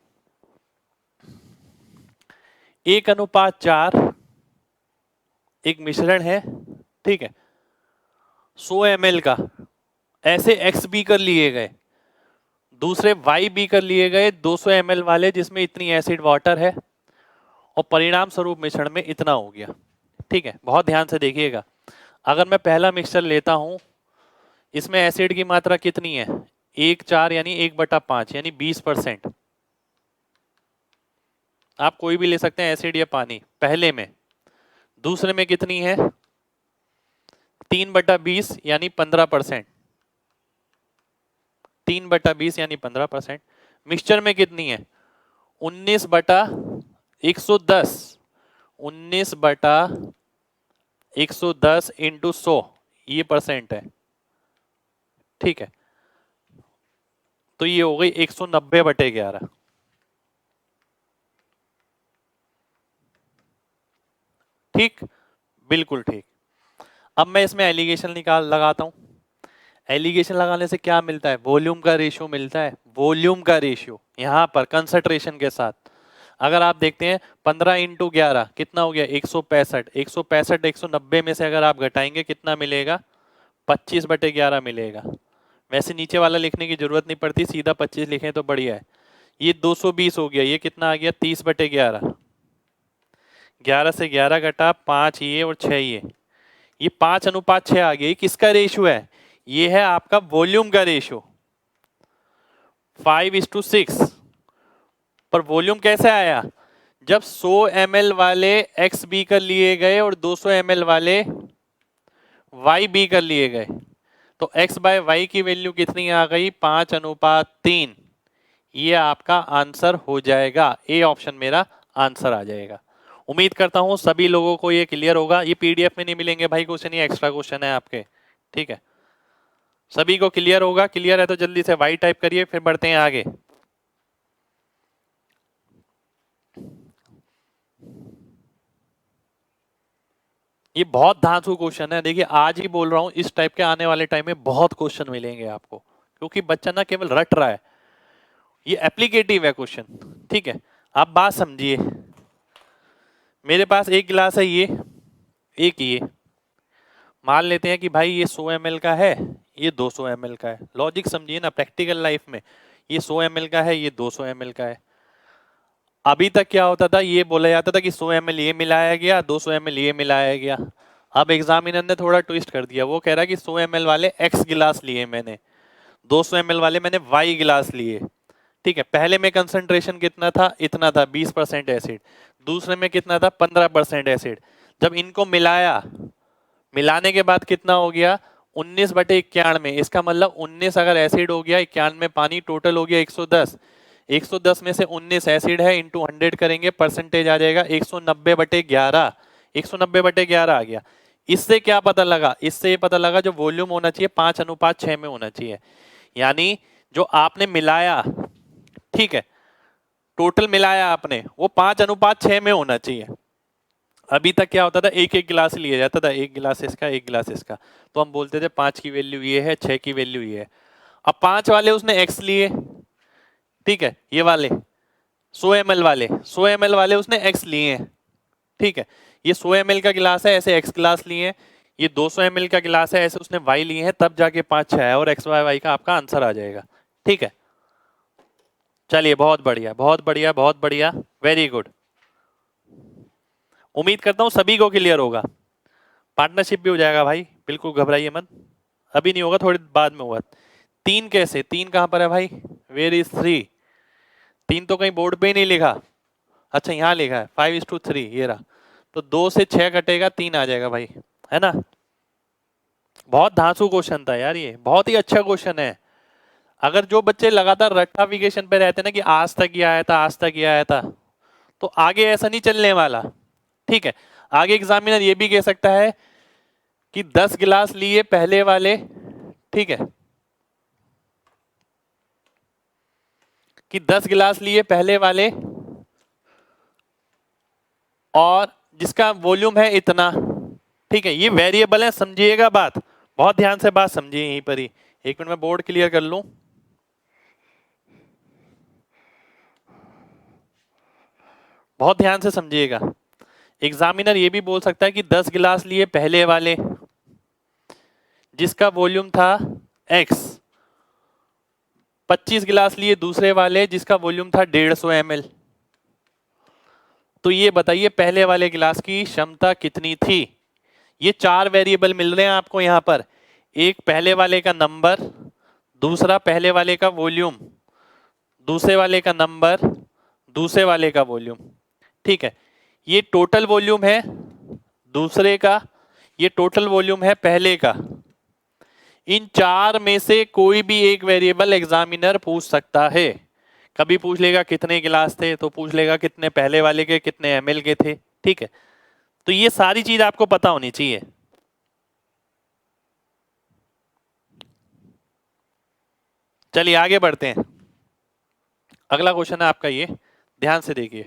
1:4 एक मिश्रण है, ठीक है, 100 ml का। ऐसे एक्स बीकर लिए गए, दूसरे वाई बीकर लिए गए 200 ml वाले, जिसमें इतनी एसिड वाटर है, और परिणाम स्वरूप मिश्रण में इतना हो गया। ठीक है, बहुत ध्यान से देखिएगा। अगर मैं पहला मिक्सचर लेता हूं, इसमें एसिड की मात्रा कितनी है? 1/4 यानी 1/5 यानी 20%। आप कोई भी ले सकते हैं, एसिड या पानी, पहले में। दूसरे में कितनी है? 3/20 यानी 15%। 3/20 यानी 15%। मिक्सचर में कितनी है? 19/110। 19/110 इंटू 100, ये परसेंट है, ठीक है। तो ये हो गई 190/11। ठीक, बिल्कुल ठीक। अब मैं इसमें एलिगेशन लगाता हूं। एलिगेशन लगाने से क्या मिलता है? वॉल्यूम का रेशियो मिलता है। वॉल्यूम का रेशियो यहां पर कंसंट्रेशन के साथ। अगर आप देखते हैं 15 इंटू 11 कितना हो गया? 165। 165 190 में से अगर आप घटाएंगे कितना मिलेगा? 25/11 मिलेगा। वैसे नीचे वाला लिखने की जरूरत नहीं पड़ती, सीधा 25 लिखें तो बढ़िया है। ये 220 हो गया। ये कितना आ गया? 30/11। 11 से 11 घटा 5 ये और 6 ये 5:6 आ गया। ये किसका रेशियो है? ये है आपका वॉल्यूम का रेशियो, 5:6। पर वॉल्यूम कैसे आया? जब 100 ml वाले एक्स बीकर लिए गए और 200 ml वाले वाई बीकर लिए गए, तो x बाय वाई की वैल्यू कितनी आ गई? 5:3। ये आपका आंसर हो जाएगा। ए ऑप्शन मेरा आंसर आ जाएगा। उम्मीद करता हूं सभी लोगों को ये क्लियर होगा। ये पीडीएफ में नहीं मिलेंगे भाई क्वेश्चन, ये एक्स्ट्रा क्वेश्चन है आपके, ठीक है। सभी को क्लियर होगा? क्लियर है तो जल्दी से वाई टाइप करिए, फिर बढ़ते हैं आगे। ये बहुत धांसू क्वेश्चन है। देखिए आज ही बोल रहा हूं, इस टाइप के आने वाले टाइम में बहुत क्वेश्चन मिलेंगे आपको, क्योंकि बच्चा ना केवल रट रहा है, ये एप्लीकेटिव है क्वेश्चन, ठीक है। आप बात समझिए। मेरे पास एक गिलास है, ये एक, ये मान लेते हैं कि भाई ये 100 ml का है, ये 200 ml का है। लॉजिक समझिए ना, प्रैक्टिकल लाइफ में ये 100 ml का है, ये 200 ml का है। अभी तक क्या होता था? ये बोला जाता था कि 100 ml ये मिलाया गया, 200 ml ये मिलाया गया। अब एग्जामिनर ने थोड़ा ट्विस्ट कर दिया, वो कह रहा है कि 100 ml वाले एक्स गिलास लिए मैंने, 200 ml वाले मैंने वाई गिलास लिए, ठीक है। पहले में कंसंट्रेशन कितना था? इतना था, 20% एसिड। दूसरे में कितना था 15% एसिड। जब इनको मिलाया, मिलाने के बाद कितना हो गया 19/91। इसका मतलब 19 अगर एसिड हो गया, 91 में पानी, टोटल हो गया 110। 110 में से 19 एसिड है, इंटू 100 करेंगे, परसेंटेज आ जाएगा 190/11। 190/11 आ गया। इससे क्या पता लगा, इससे ये पता लगा जो वॉल्यूम होना चाहिए 5:6 में होना चाहिए। यानी जो आपने मिलाया, ठीक है, टोटल मिलाया आपने, वो 5:6 में होना चाहिए। अभी तक क्या होता था, एक एक गिलास लिया जाता था, एक गिलास इसका, एक गिलास इसका, तो हम बोलते थे 5 की वैल्यू ये है, 6 की वैल्यू ये है। अब 5 वाले उसने एक्स लिए, ठीक है, ये वाले 100 ml वाले, 100 ml वाले उसने एक्स लिए हैं, ठीक है। ये 100 ml का गिलास है, ऐसे एक्स गिलास लिए हैं। ये 200 ml का गिलास है, ऐसे उसने वाई लिए हैं, तब जाके 5-6 है, और एक्स वाई वाई का आपका आंसर आ जाएगा, ठीक है। चलिए, बहुत बढ़िया, बहुत बढ़िया, बहुत बढ़िया, वेरी गुड। उम्मीद करता हूं सभी को क्लियर होगा। पार्टनरशिप भी हो जाएगा भाई, बिल्कुल घबराइए मत, अभी नहीं होगा, थोड़ी बाद में होगा। 3 कैसे, 3 कहां पर है भाई, वेयर इज 3? 3 तो कहीं बोर्ड पे ही नहीं लिखा, अच्छा यहाँ लिखा है 5:3, ये रहा। तो 2 से 6 कटेगा, 3 आ जाएगा भाई, है ना। बहुत धांसू क्वेश्चन था यार, ये बहुत ही अच्छा क्वेश्चन है। अगर जो बच्चे लगातार रट्टाफिकेशन पे रहते हैं ना, कि आज तक ये आया था, आज तक ये आया था, तो आगे ऐसा नहीं चलने वाला, ठीक है। आगे एग्जामिनर ये भी कह सकता है कि 10 गिलास लिए पहले वाले, ठीक है, कि 10 गिलास लिए पहले वाले और जिसका वॉल्यूम है इतना, ठीक है। ये वेरिएबल है, समझिएगा बात, बहुत ध्यान से बात समझिए यहीं पर ही। एक मिनट में बोर्ड क्लियर कर लूं। बहुत ध्यान से समझिएगा। एग्जामिनर ये भी बोल सकता है कि 10 गिलास लिए पहले वाले जिसका वॉल्यूम था x, 25 गिलास लिए दूसरे वाले जिसका वॉल्यूम था 150 ml। तो ये बताइए पहले वाले गिलास की क्षमता कितनी थी। ये 4 वेरिएबल मिल रहे हैं आपको यहां पर, एक पहले वाले का नंबर, दूसरा पहले वाले का वॉल्यूम, दूसरे वाले का नंबर, दूसरे वाले का वॉल्यूम, ठीक है। ये टोटल वॉल्यूम है दूसरे का, ये टोटल वॉल्यूम है पहले का। इन 4 में से कोई भी एक वेरिएबल एग्जामिनर पूछ सकता है। कभी पूछ लेगा कितने गिलास थे, तो पूछ लेगा कितने पहले वाले के, कितने ml के थे, ठीक है। तो ये सारी चीज आपको पता होनी चाहिए। चलिए आगे बढ़ते हैं। अगला क्वेश्चन है आपका, ये ध्यान से देखिए।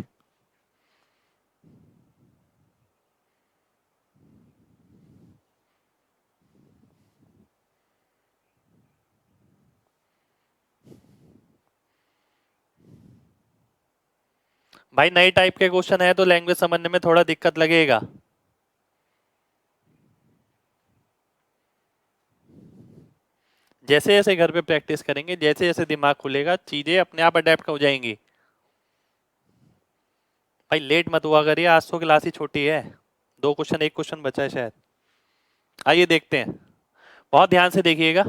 भाई नई टाइप के क्वेश्चन है तो लैंग्वेज समझने में थोड़ा दिक्कत लगेगा। जैसे जैसे घर पे प्रैक्टिस करेंगे, जैसे जैसे दिमाग खुलेगा, चीजें अपने आप अडेप्ट हो जाएंगी। भाई लेट मत हुआ करिए, आज तो क्लास ही छोटी है, 2 क्वेश्चन, 1 क्वेश्चन बचा है शायद। आइए देखते हैं, बहुत ध्यान से देखिएगा।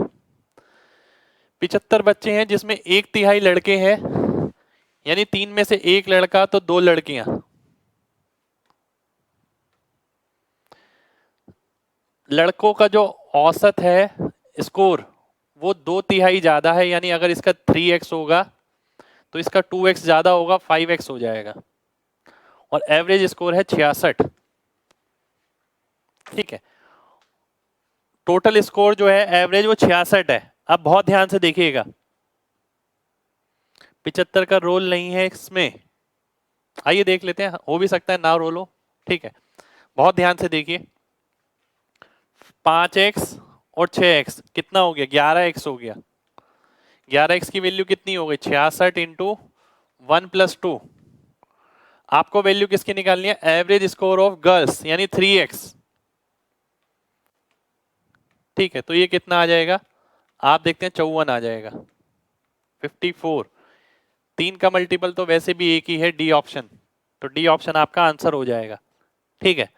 75 बच्चे हैं जिसमें 1/3 लड़के हैं, यानी 3 में से 1 लड़का तो 2 लड़कियां। लड़कों का जो औसत है स्कोर, वो 2/3 ज्यादा है, यानी अगर इसका 3x होगा तो इसका 2x ज्यादा होगा, 5x हो जाएगा। और एवरेज स्कोर है 66, ठीक है। टोटल स्कोर जो है एवरेज वो 66 है। अब बहुत ध्यान से देखिएगा, 75 का रोल नहीं है इसमें। आइए देख लेते हैं, हो भी सकता है ना रोल हो, ठीक है। बहुत ध्यान से देखिए, 5x और 6x कितना हो गया, 11x हो गया। 11x की वैल्यू कितनी हो गई, 66 इंटू 1+2। आपको वैल्यू किसकी निकालनी है, एवरेज स्कोर ऑफ गर्ल्स, यानी 3x, ठीक है। तो ये कितना आ जाएगा, आप देखते हैं 54 आ जाएगा, 54। 3 का मल्टीपल तो वैसे भी एक ही है, डी ऑप्शन, तो डी ऑप्शन आपका आंसर हो जाएगा, ठीक है।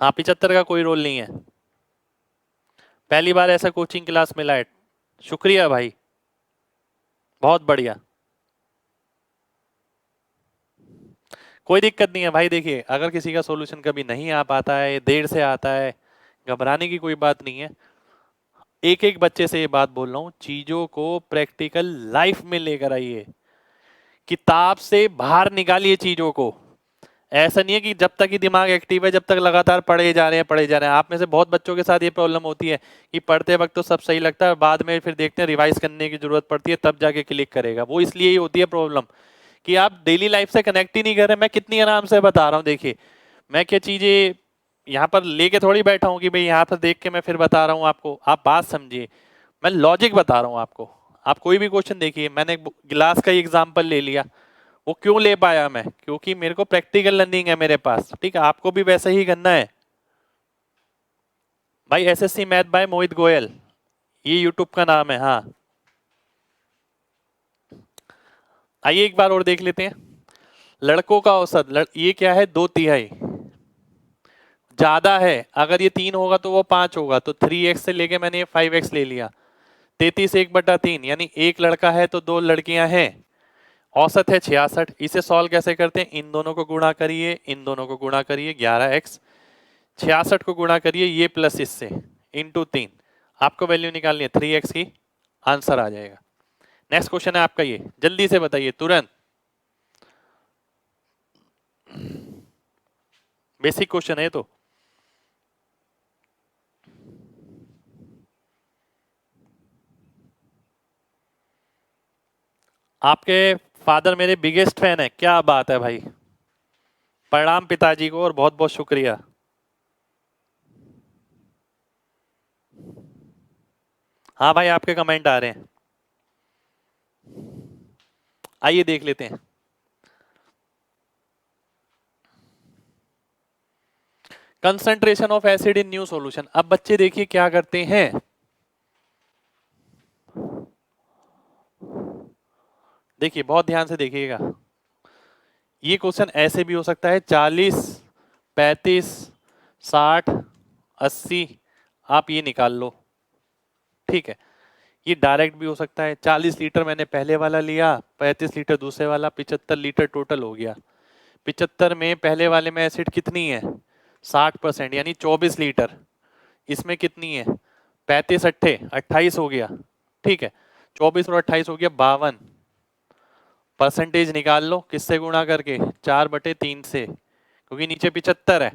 हाँ 75 का कोई रोल नहीं है। पहली बार ऐसा कोचिंग क्लास मिला है, शुक्रिया भाई, बहुत बढ़िया। कोई दिक्कत नहीं है भाई। देखिए, अगर किसी का सॉल्यूशन कभी नहीं आ पाता है, देर से आता है, घबराने की कोई बात नहीं है। एक एक बच्चे से ये बात बोल रहा हूँ, चीजों को प्रैक्टिकल लाइफ में लेकर आइए, किताब से बाहर निकालिए चीजों को। ऐसा नहीं है कि जब तक ही दिमाग एक्टिव है, जब तक लगातार पढ़े जा रहे हैं पढ़े जा रहे हैं। आप में से बहुत बच्चों के साथ ये प्रॉब्लम होती है कि पढ़ते वक्त तो सब सही लगता है, बाद में फिर देखते हैं रिवाइज करने की जरूरत पड़ती है, तब जाके क्लिक करेगा। वो इसलिए ही होती है प्रॉब्लम कि आप डेली लाइफ से कनेक्ट ही नहीं कर रहे। मैं कितनी आराम से बता रहा हूँ, देखिए मैं क्या चीजें यहाँ पर लेके थोड़ी बैठा हूँ कि भाई यहाँ पर देख के मैं फिर बता रहा हूँ आपको। आप बात समझिए, मैं लॉजिक बता रहा हूँ आपको। आप कोई भी क्वेश्चन देखिए, मैंने गिलास का ही एग्जाम्पल ले लिया। वो क्यों ले पाया मैं? क्योंकि मेरे को प्रैक्टिकल लर्निंग है मेरे पास। ठीक है, आपको भी वैसे ही करना है भाई। एसएससी मैथ बाय मोहित गोयल, ये यूट्यूब का नाम है। हाँ, आइए एक बार और देख लेते हैं। लड़कों का औसत ये क्या है? 2/3 ज्यादा है। अगर ये 3 होगा तो वो 5 होगा, तो 3x से लेके मैंने ये 5x ले लिया। 33 1/3 यानी एक लड़का है तो 2 लड़कियां हैं। औसत है 66। इसे सॉल्व कैसे करते हैं? इन दोनों को गुणा करिए, इन दोनों को गुणा करिए, 11x। 66 को गुणा करिए ये प्लस इससे, इंटू 3। आपको वैल्यू निकालनी है 3x की, आंसर आ जाएगा। नेक्स्ट क्वेश्चन है आपका, ये जल्दी से बताइए तुरंत। बेसिक क्वेश्चन है तो। आपके फादर मेरे बिगेस्ट फैन है, क्या बात है भाई। प्रणाम पिताजी को और बहुत बहुत शुक्रिया। हाँ भाई, आपके कमेंट आ रहे हैं, आइए देख लेते हैं। Concentration of acid in new solution. अब बच्चे देखिए क्या करते हैं, देखिए बहुत ध्यान से देखिएगा। ये क्वेश्चन ऐसे भी हो सकता है 40, 35, 60, 80, आप ये निकाल लो। ठीक है, ये डायरेक्ट भी हो सकता है। 40 लीटर मैंने पहले वाला लिया, 35 लीटर दूसरे वाला, 75 लीटर टोटल हो गया। 75 में पहले वाले में एसिड कितनी है? 60%, यानी 24 लीटर। इसमें कितनी है? 35 अट्ठे 28 हो गया। ठीक है, 24 और 28 हो गया 52। परसेंटेज निकाल लो, किससे गुणा करके? 4/3 से, क्योंकि नीचे 75 है।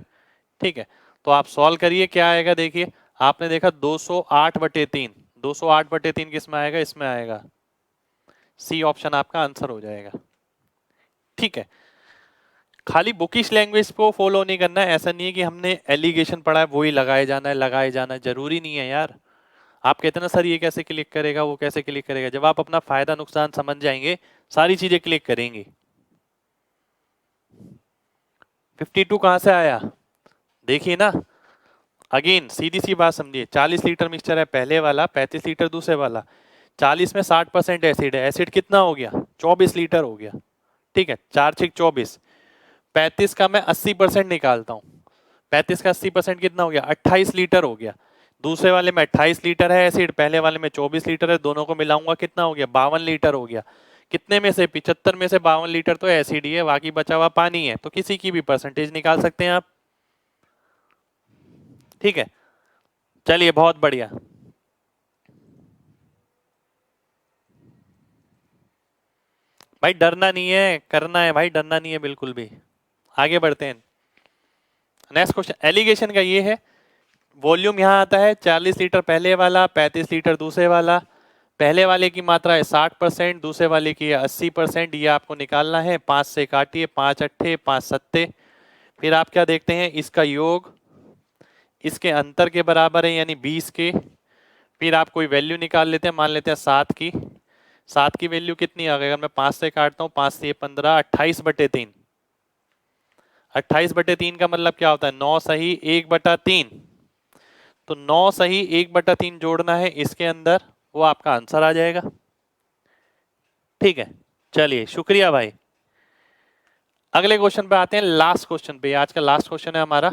ठीक है, तो आप सॉल्व करिए, क्या आएगा देखिए। आपने देखा 208/3, 208/3 किस में आएगा? इसमें आएगा। सी ऑप्शन आपका आंसर हो जाएगा। ठीक है, खाली बुकिश लैंग्वेज को फॉलो नहीं करना है। ऐसा नहीं है कि हमने एलिगेशन पढ़ा है वही लगाए जाना है, लगाए जाना है, जरूरी नहीं है यार। आप कहते ना सर ये कैसे क्लिक करेगा, वो कैसे क्लिक करेगा, जब आप अपना फायदा नुकसान समझ जाएंगे सारी चीजें क्लिक करेंगी। 52 कहां से आया? देखिए ना, अगेन सीधी सी बात समझिए। 40 लीटर मिक्सचर है पहले वाला, 35 लीटर दूसरे वाला। 40 में 60% एसिड है, एसिड कितना हो गया? 24 लीटर हो गया। ठीक है, 4 6 24। 35 का मैं 80% निकालता हूँ, 35 का 80% कितना हो गया? 28 लीटर हो गया। दूसरे वाले में 28 लीटर है एसिड, पहले वाले में 24 लीटर है, दोनों को मिलाऊंगा कितना हो गया? 52 लीटर हो गया। कितने में से? 75 में से 52 लीटर तो एसिड ही है, बाकी बचा हुआ पानी है। तो किसी की भी परसेंटेज निकाल सकते हैं आप। ठीक है, चलिए बहुत बढ़िया। भाई डरना नहीं है, करना है भाई, डरना नहीं है बिल्कुल भी। आगे बढ़ते हैं। नेक्स्ट क्वेश्चन एलिगेशन का ये है। वॉल्यूम यहाँ आता है 40 लीटर पहले वाला, 35 लीटर दूसरे वाला। पहले वाले की मात्रा है 60%, दूसरे वाले की है 80%। ये आपको निकालना है। 5 से काटिए, 5 अट्ठे 5 सत्ते। फिर आप क्या देखते हैं? इसका योग इसके अंतर के बराबर है, यानी 20 के। फिर आप कोई वैल्यू निकाल लेते हैं, मान लेते हैं 7 की। 7 की वैल्यू कितनी आ गई? अगर मैं 5 से काटता हूँ, 5 से 15, 28/3। 28/3 का मतलब क्या होता है? 9 सही 1/3। तो 9 सही 1/3 जोड़ना है इसके अंदर, वो आपका आंसर आ जाएगा। ठीक है, चलिए शुक्रिया भाई। अगले क्वेश्चन पे आते हैं, लास्ट क्वेश्चन पे। आज का लास्ट क्वेश्चन है हमारा।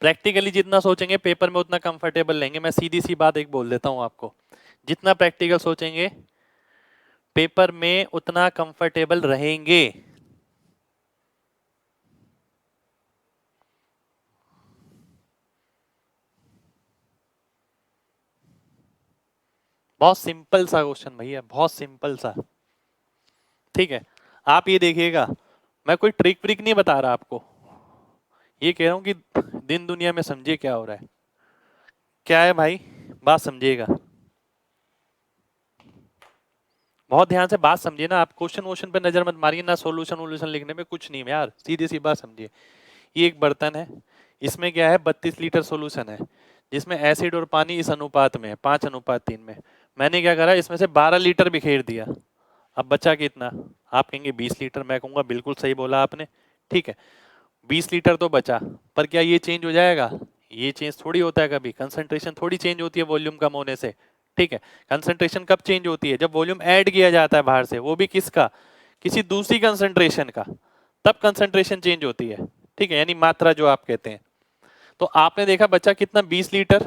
प्रैक्टिकली जितना सोचेंगे पेपर में उतना कंफर्टेबल लेंगे। मैं सीधी सी बात एक बोल देता हूं आपको, जितना प्रैक्टिकल सोचेंगे पेपर में उतना कंफर्टेबल रहेंगे। बहुत सिंपल सा क्वेश्चन भैया, बहुत सिंपल सा। ठीक है, आप ये देखिएगा, मैं कोई ट्रिक व्रिक नहीं बता रहा आपको, ये कह रहा हूं कि दिन दुनिया में समझिए क्या हो रहा है। क्या है भाई, बात समझिएगा, बहुत ध्यान से बात समझिए ना। आप क्वेश्चन वोश्चन पे नजर मत मारिए ना, सॉल्यूशन वोल्यूशन लिखने में कुछ नहीं है यार, सीधी सी बात समझिए। ये एक बर्तन है, इसमें क्या है 32 लीटर सॉल्यूशन है, जिसमें एसिड और पानी इस अनुपात में है, 5:3 में। मैंने क्या करा, इसमें से 12 लीटर बिखेर दिया। अब बचा कितना, आप कहेंगे 20 लीटर, मैं कहूंगा बिल्कुल सही बोला आपने। ठीक है, 20 लीटर तो बचा, पर क्या ये चेंज हो जाएगा? ये चेंज थोड़ी होता है कभी, कंसंट्रेशन थोड़ी चेंज होती है वॉल्यूम कम होने से। ठीक है, कंसंट्रेशन कब चेंज होती है? जब वॉल्यूम ऐड किया जाता है बाहर से, वो भी किसका, किसी दूसरी कंसंट्रेशन का, तब कंसंट्रेशन चेंज होती है। ठीक है, यानी मात्रा जो आप कहते हैं। तो आपने देखा बचा कितना, 20 लीटर,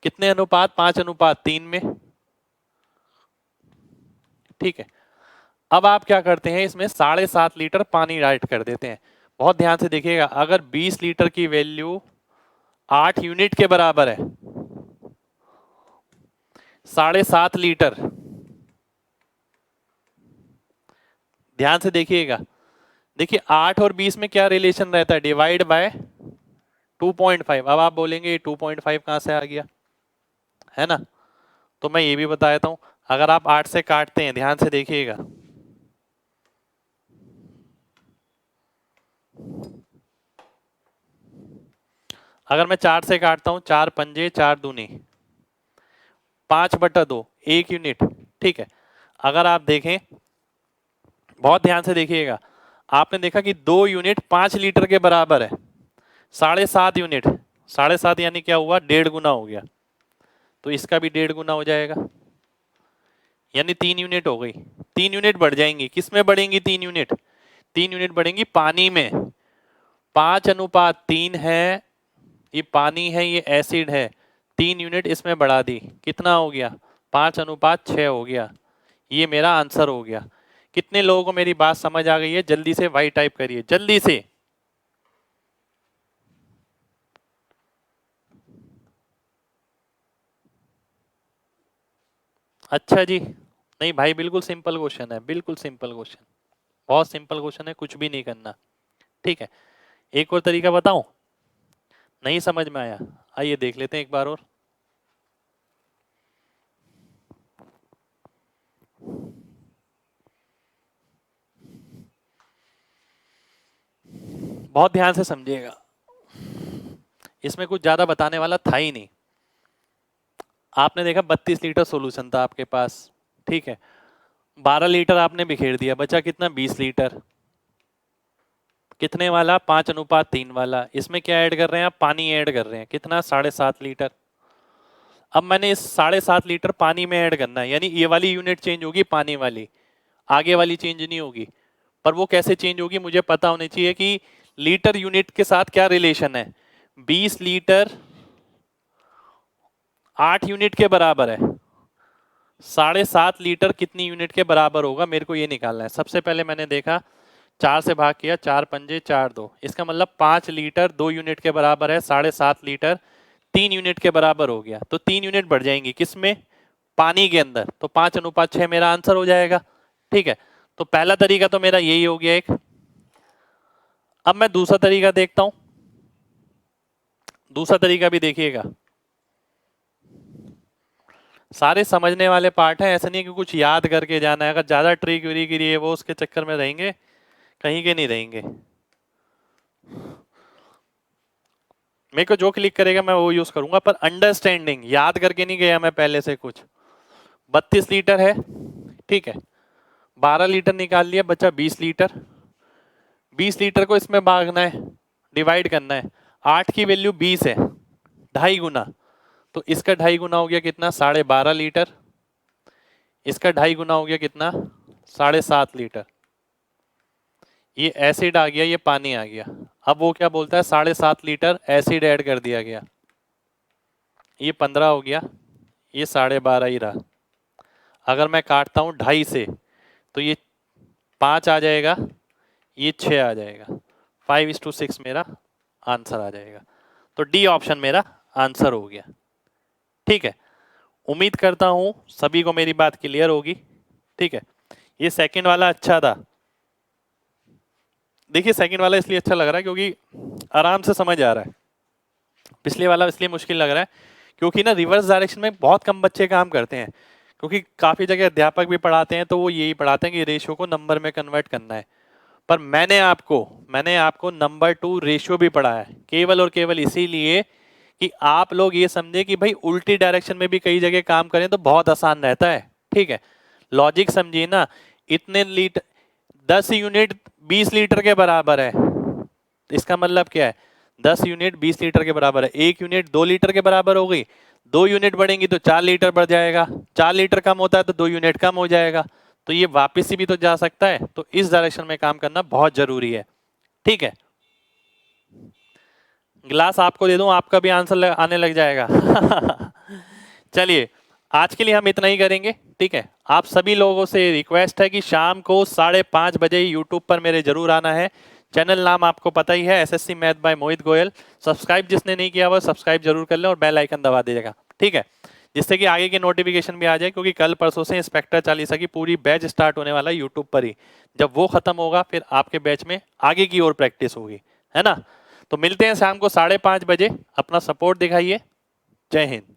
कितने अनुपात, 5:3 में। ठीक है, अब आप क्या करते हैं, इसमें 7.5 लीटर पानी ऐड कर देते हैं। बहुत ध्यान से देखिएगा, अगर 20 लीटर की वैल्यू 8 यूनिट के बराबर है, 7.5 लीटर, ध्यान से देखिएगा, देखिए 8 और 20 में क्या रिलेशन रहता है, डिवाइड बाय 2.5। अब आप बोलेंगे ये 2.5 कहां से आ गया, है ना? तो मैं ये भी बता देता हूं, अगर आप 8 से काटते हैं, ध्यान से देखिएगा, अगर मैं 4 से काटता हूं, 4 पंजे 4 दूनी 5/2, 1 यूनिट। ठीक है, अगर आप देखें, बहुत ध्यान से देखिएगा, आपने देखा कि 2 यूनिट 5 लीटर के बराबर है, 7.5 यूनिट, 7.5 यानी क्या हुआ, 1.5 गुना हो गया, तो इसका भी 1.5 गुना हो जाएगा, यानी 3 यूनिट हो गई। 3 यूनिट बढ़ जाएंगी, किस में बढ़ेंगी 3 यूनिट? 3 यूनिट बढ़ेंगी पानी में। 5:3 है, ये पानी है, ये एसिड है, 3 यूनिट इसमें बढ़ा दी, कितना हो गया, 5:6 हो गया। ये मेरा आंसर हो गया। कितने लोगों को मेरी बात समझ आ गई है? जल्दी से वाई टाइप करिए, जल्दी से। अच्छा जी, नहीं भाई, बिल्कुल सिंपल क्वेश्चन है, बिल्कुल सिंपल क्वेश्चन, बहुत सिंपल क्वेश्चन है, कुछ भी नहीं करना। ठीक है, एक और तरीका बताऊं, नहीं समझ में आया, आइए देख लेते हैं एक बार और। बहुत ध्यान से समझिएगा, इसमें कुछ ज्यादा बताने वाला था ही नहीं। आपने देखा 32 लीटर सॉल्यूशन था आपके पास, ठीक है, 12 लीटर आपने बिखेर दिया, बचा कितना, 20 लीटर। कितने वाला, 5:3 वाला। इसमें क्या ऐड कर रहे हैं आप, पानी ऐड कर रहे हैं, कितना, 7.5 लीटर। अब मैंने इस 7.5 लीटर पानी में ऐड करना है, यानी ये वाली यूनिट चेंज होगी, पानी वाली, आगे वाली चेंज नहीं होगी। पर वो कैसे चेंज होगी, मुझे पता होनी चाहिए कि लीटर यूनिट के साथ क्या रिलेशन है। 20 लीटर 8 यूनिट के बराबर है, 7.5 लीटर कितनी यूनिट के बराबर होगा, मेरे को ये निकालना है। सबसे पहले मैंने देखा, 4 से भाग किया, 4 पंजे 4 2, इसका मतलब 5 लीटर 2 यूनिट के बराबर है, 7.5 लीटर 3 यूनिट के बराबर हो गया, तो 3 यूनिट बढ़ जाएंगी, किसमें, पानी के अंदर, तो 5:6 मेरा आंसर हो जाएगा। ठीक है, तो पहला तरीका तो मेरा यही हो गया एक। अब मैं दूसरा तरीका देखता हूं, दूसरा तरीका भी देखिएगा, सारे समझने वाले पार्ट हैं, ऐसा नहीं है कि कुछ याद करके जाना है। अगर ज्यादा ट्रिक व्रिक ये वो उसके चक्कर में रहेंगे, कहीं के नहीं रहेंगे। मेरे को जो क्लिक करेगा मैं वो यूज करूंगा, पर अंडरस्टैंडिंग, याद करके नहीं गया मैं पहले से कुछ। 32 लीटर है, ठीक है, 12 लीटर निकाल लिया, बचा 20 लीटर। 20 लीटर को इसमें भागना है, डिवाइड करना है। 8 की वैल्यू 20 है, 2.5 गुना, तो इसका 2.5 गुना हो गया कितना, 12.5 लीटर। इसका 2.5 गुना हो गया कितना, 7.5 लीटर। ये एसिड आ गया, ये पानी आ गया। अब वो क्या बोलता है, 7.5 लीटर एसिड ऐड कर दिया गया, ये 15 हो गया, ये 12.5 ही रहा। अगर मैं काटता हूं 2.5 से तो ये 5 आ जाएगा, ये 6 आ जाएगा, 5:6 मेरा आंसर आ जाएगा। तो डी ऑप्शन मेरा आंसर हो गया। ठीक है, उम्मीद करता हूं सभी को मेरी बात क्लियर होगी। ठीक है, ये सेकंड वाला अच्छा था। देखिए सेकंड वाला इसलिए अच्छा लग रहा है क्योंकि आराम से समझ आ रहा है। पिछले वाला इसलिए मुश्किल लग रहा है क्योंकि ना रिवर्स डायरेक्शन में बहुत कम बच्चे काम करते हैं, क्योंकि काफी जगह अध्यापक भी पढ़ाते हैं तो वो यही पढ़ाते हैं कि रेशियो को नंबर में कन्वर्ट करना है। पर मैंने आपको नंबर 2 रेशियो भी पढ़ाया है, केवल और केवल इसीलिए कि आप लोग ये समझे कि भाई उल्टी डायरेक्शन में भी कई जगह काम करें तो बहुत आसान रहता है। ठीक है, लॉजिक समझिए ना, इतने लीटर 10 यूनिट 20 लीटर के बराबर है। इसका मतलब क्या है, 10 यूनिट 20 लीटर के बराबर है, 1 यूनिट 2 लीटर के बराबर हो गई, 2 यूनिट बढ़ेंगी तो 4 लीटर बढ़ जाएगा, 4 लीटर कम होता है तो 2 यूनिट कम हो जाएगा, तो ये वापस भी तो जा सकता है। तो इस डायरेक्शन में काम करना बहुत जरूरी है। ठीक है, गिलास आपको दे दूं, आपका भी आंसर आने लग जाएगा। चलिए, आज के लिए हम इतना ही करेंगे। ठीक है, आप सभी लोगों से रिक्वेस्ट है कि शाम को 5:30 बजे यूट्यूब पर मेरे जरूर आना है। चैनल नाम आपको पता ही है, एसएससी मैथ बाय मोहित गोयल। सब्सक्राइब जिसने नहीं किया वो सब्सक्राइब जरूर कर लें और बेल आइकन दबा दीजिएगा। ठीक है, जिससे कि आगे की नोटिफिकेशन भी आ जाए, क्योंकि कल परसों से इंस्पेक्टर चालीसा की पूरी बैच स्टार्ट होने वाला है यूट्यूब पर ही। जब वो खत्म होगा फिर आपके बैच में आगे की और प्रैक्टिस होगी, है ना। तो मिलते हैं शाम को 5:30 बजे। अपना सपोर्ट दिखाइए। जय हिंद।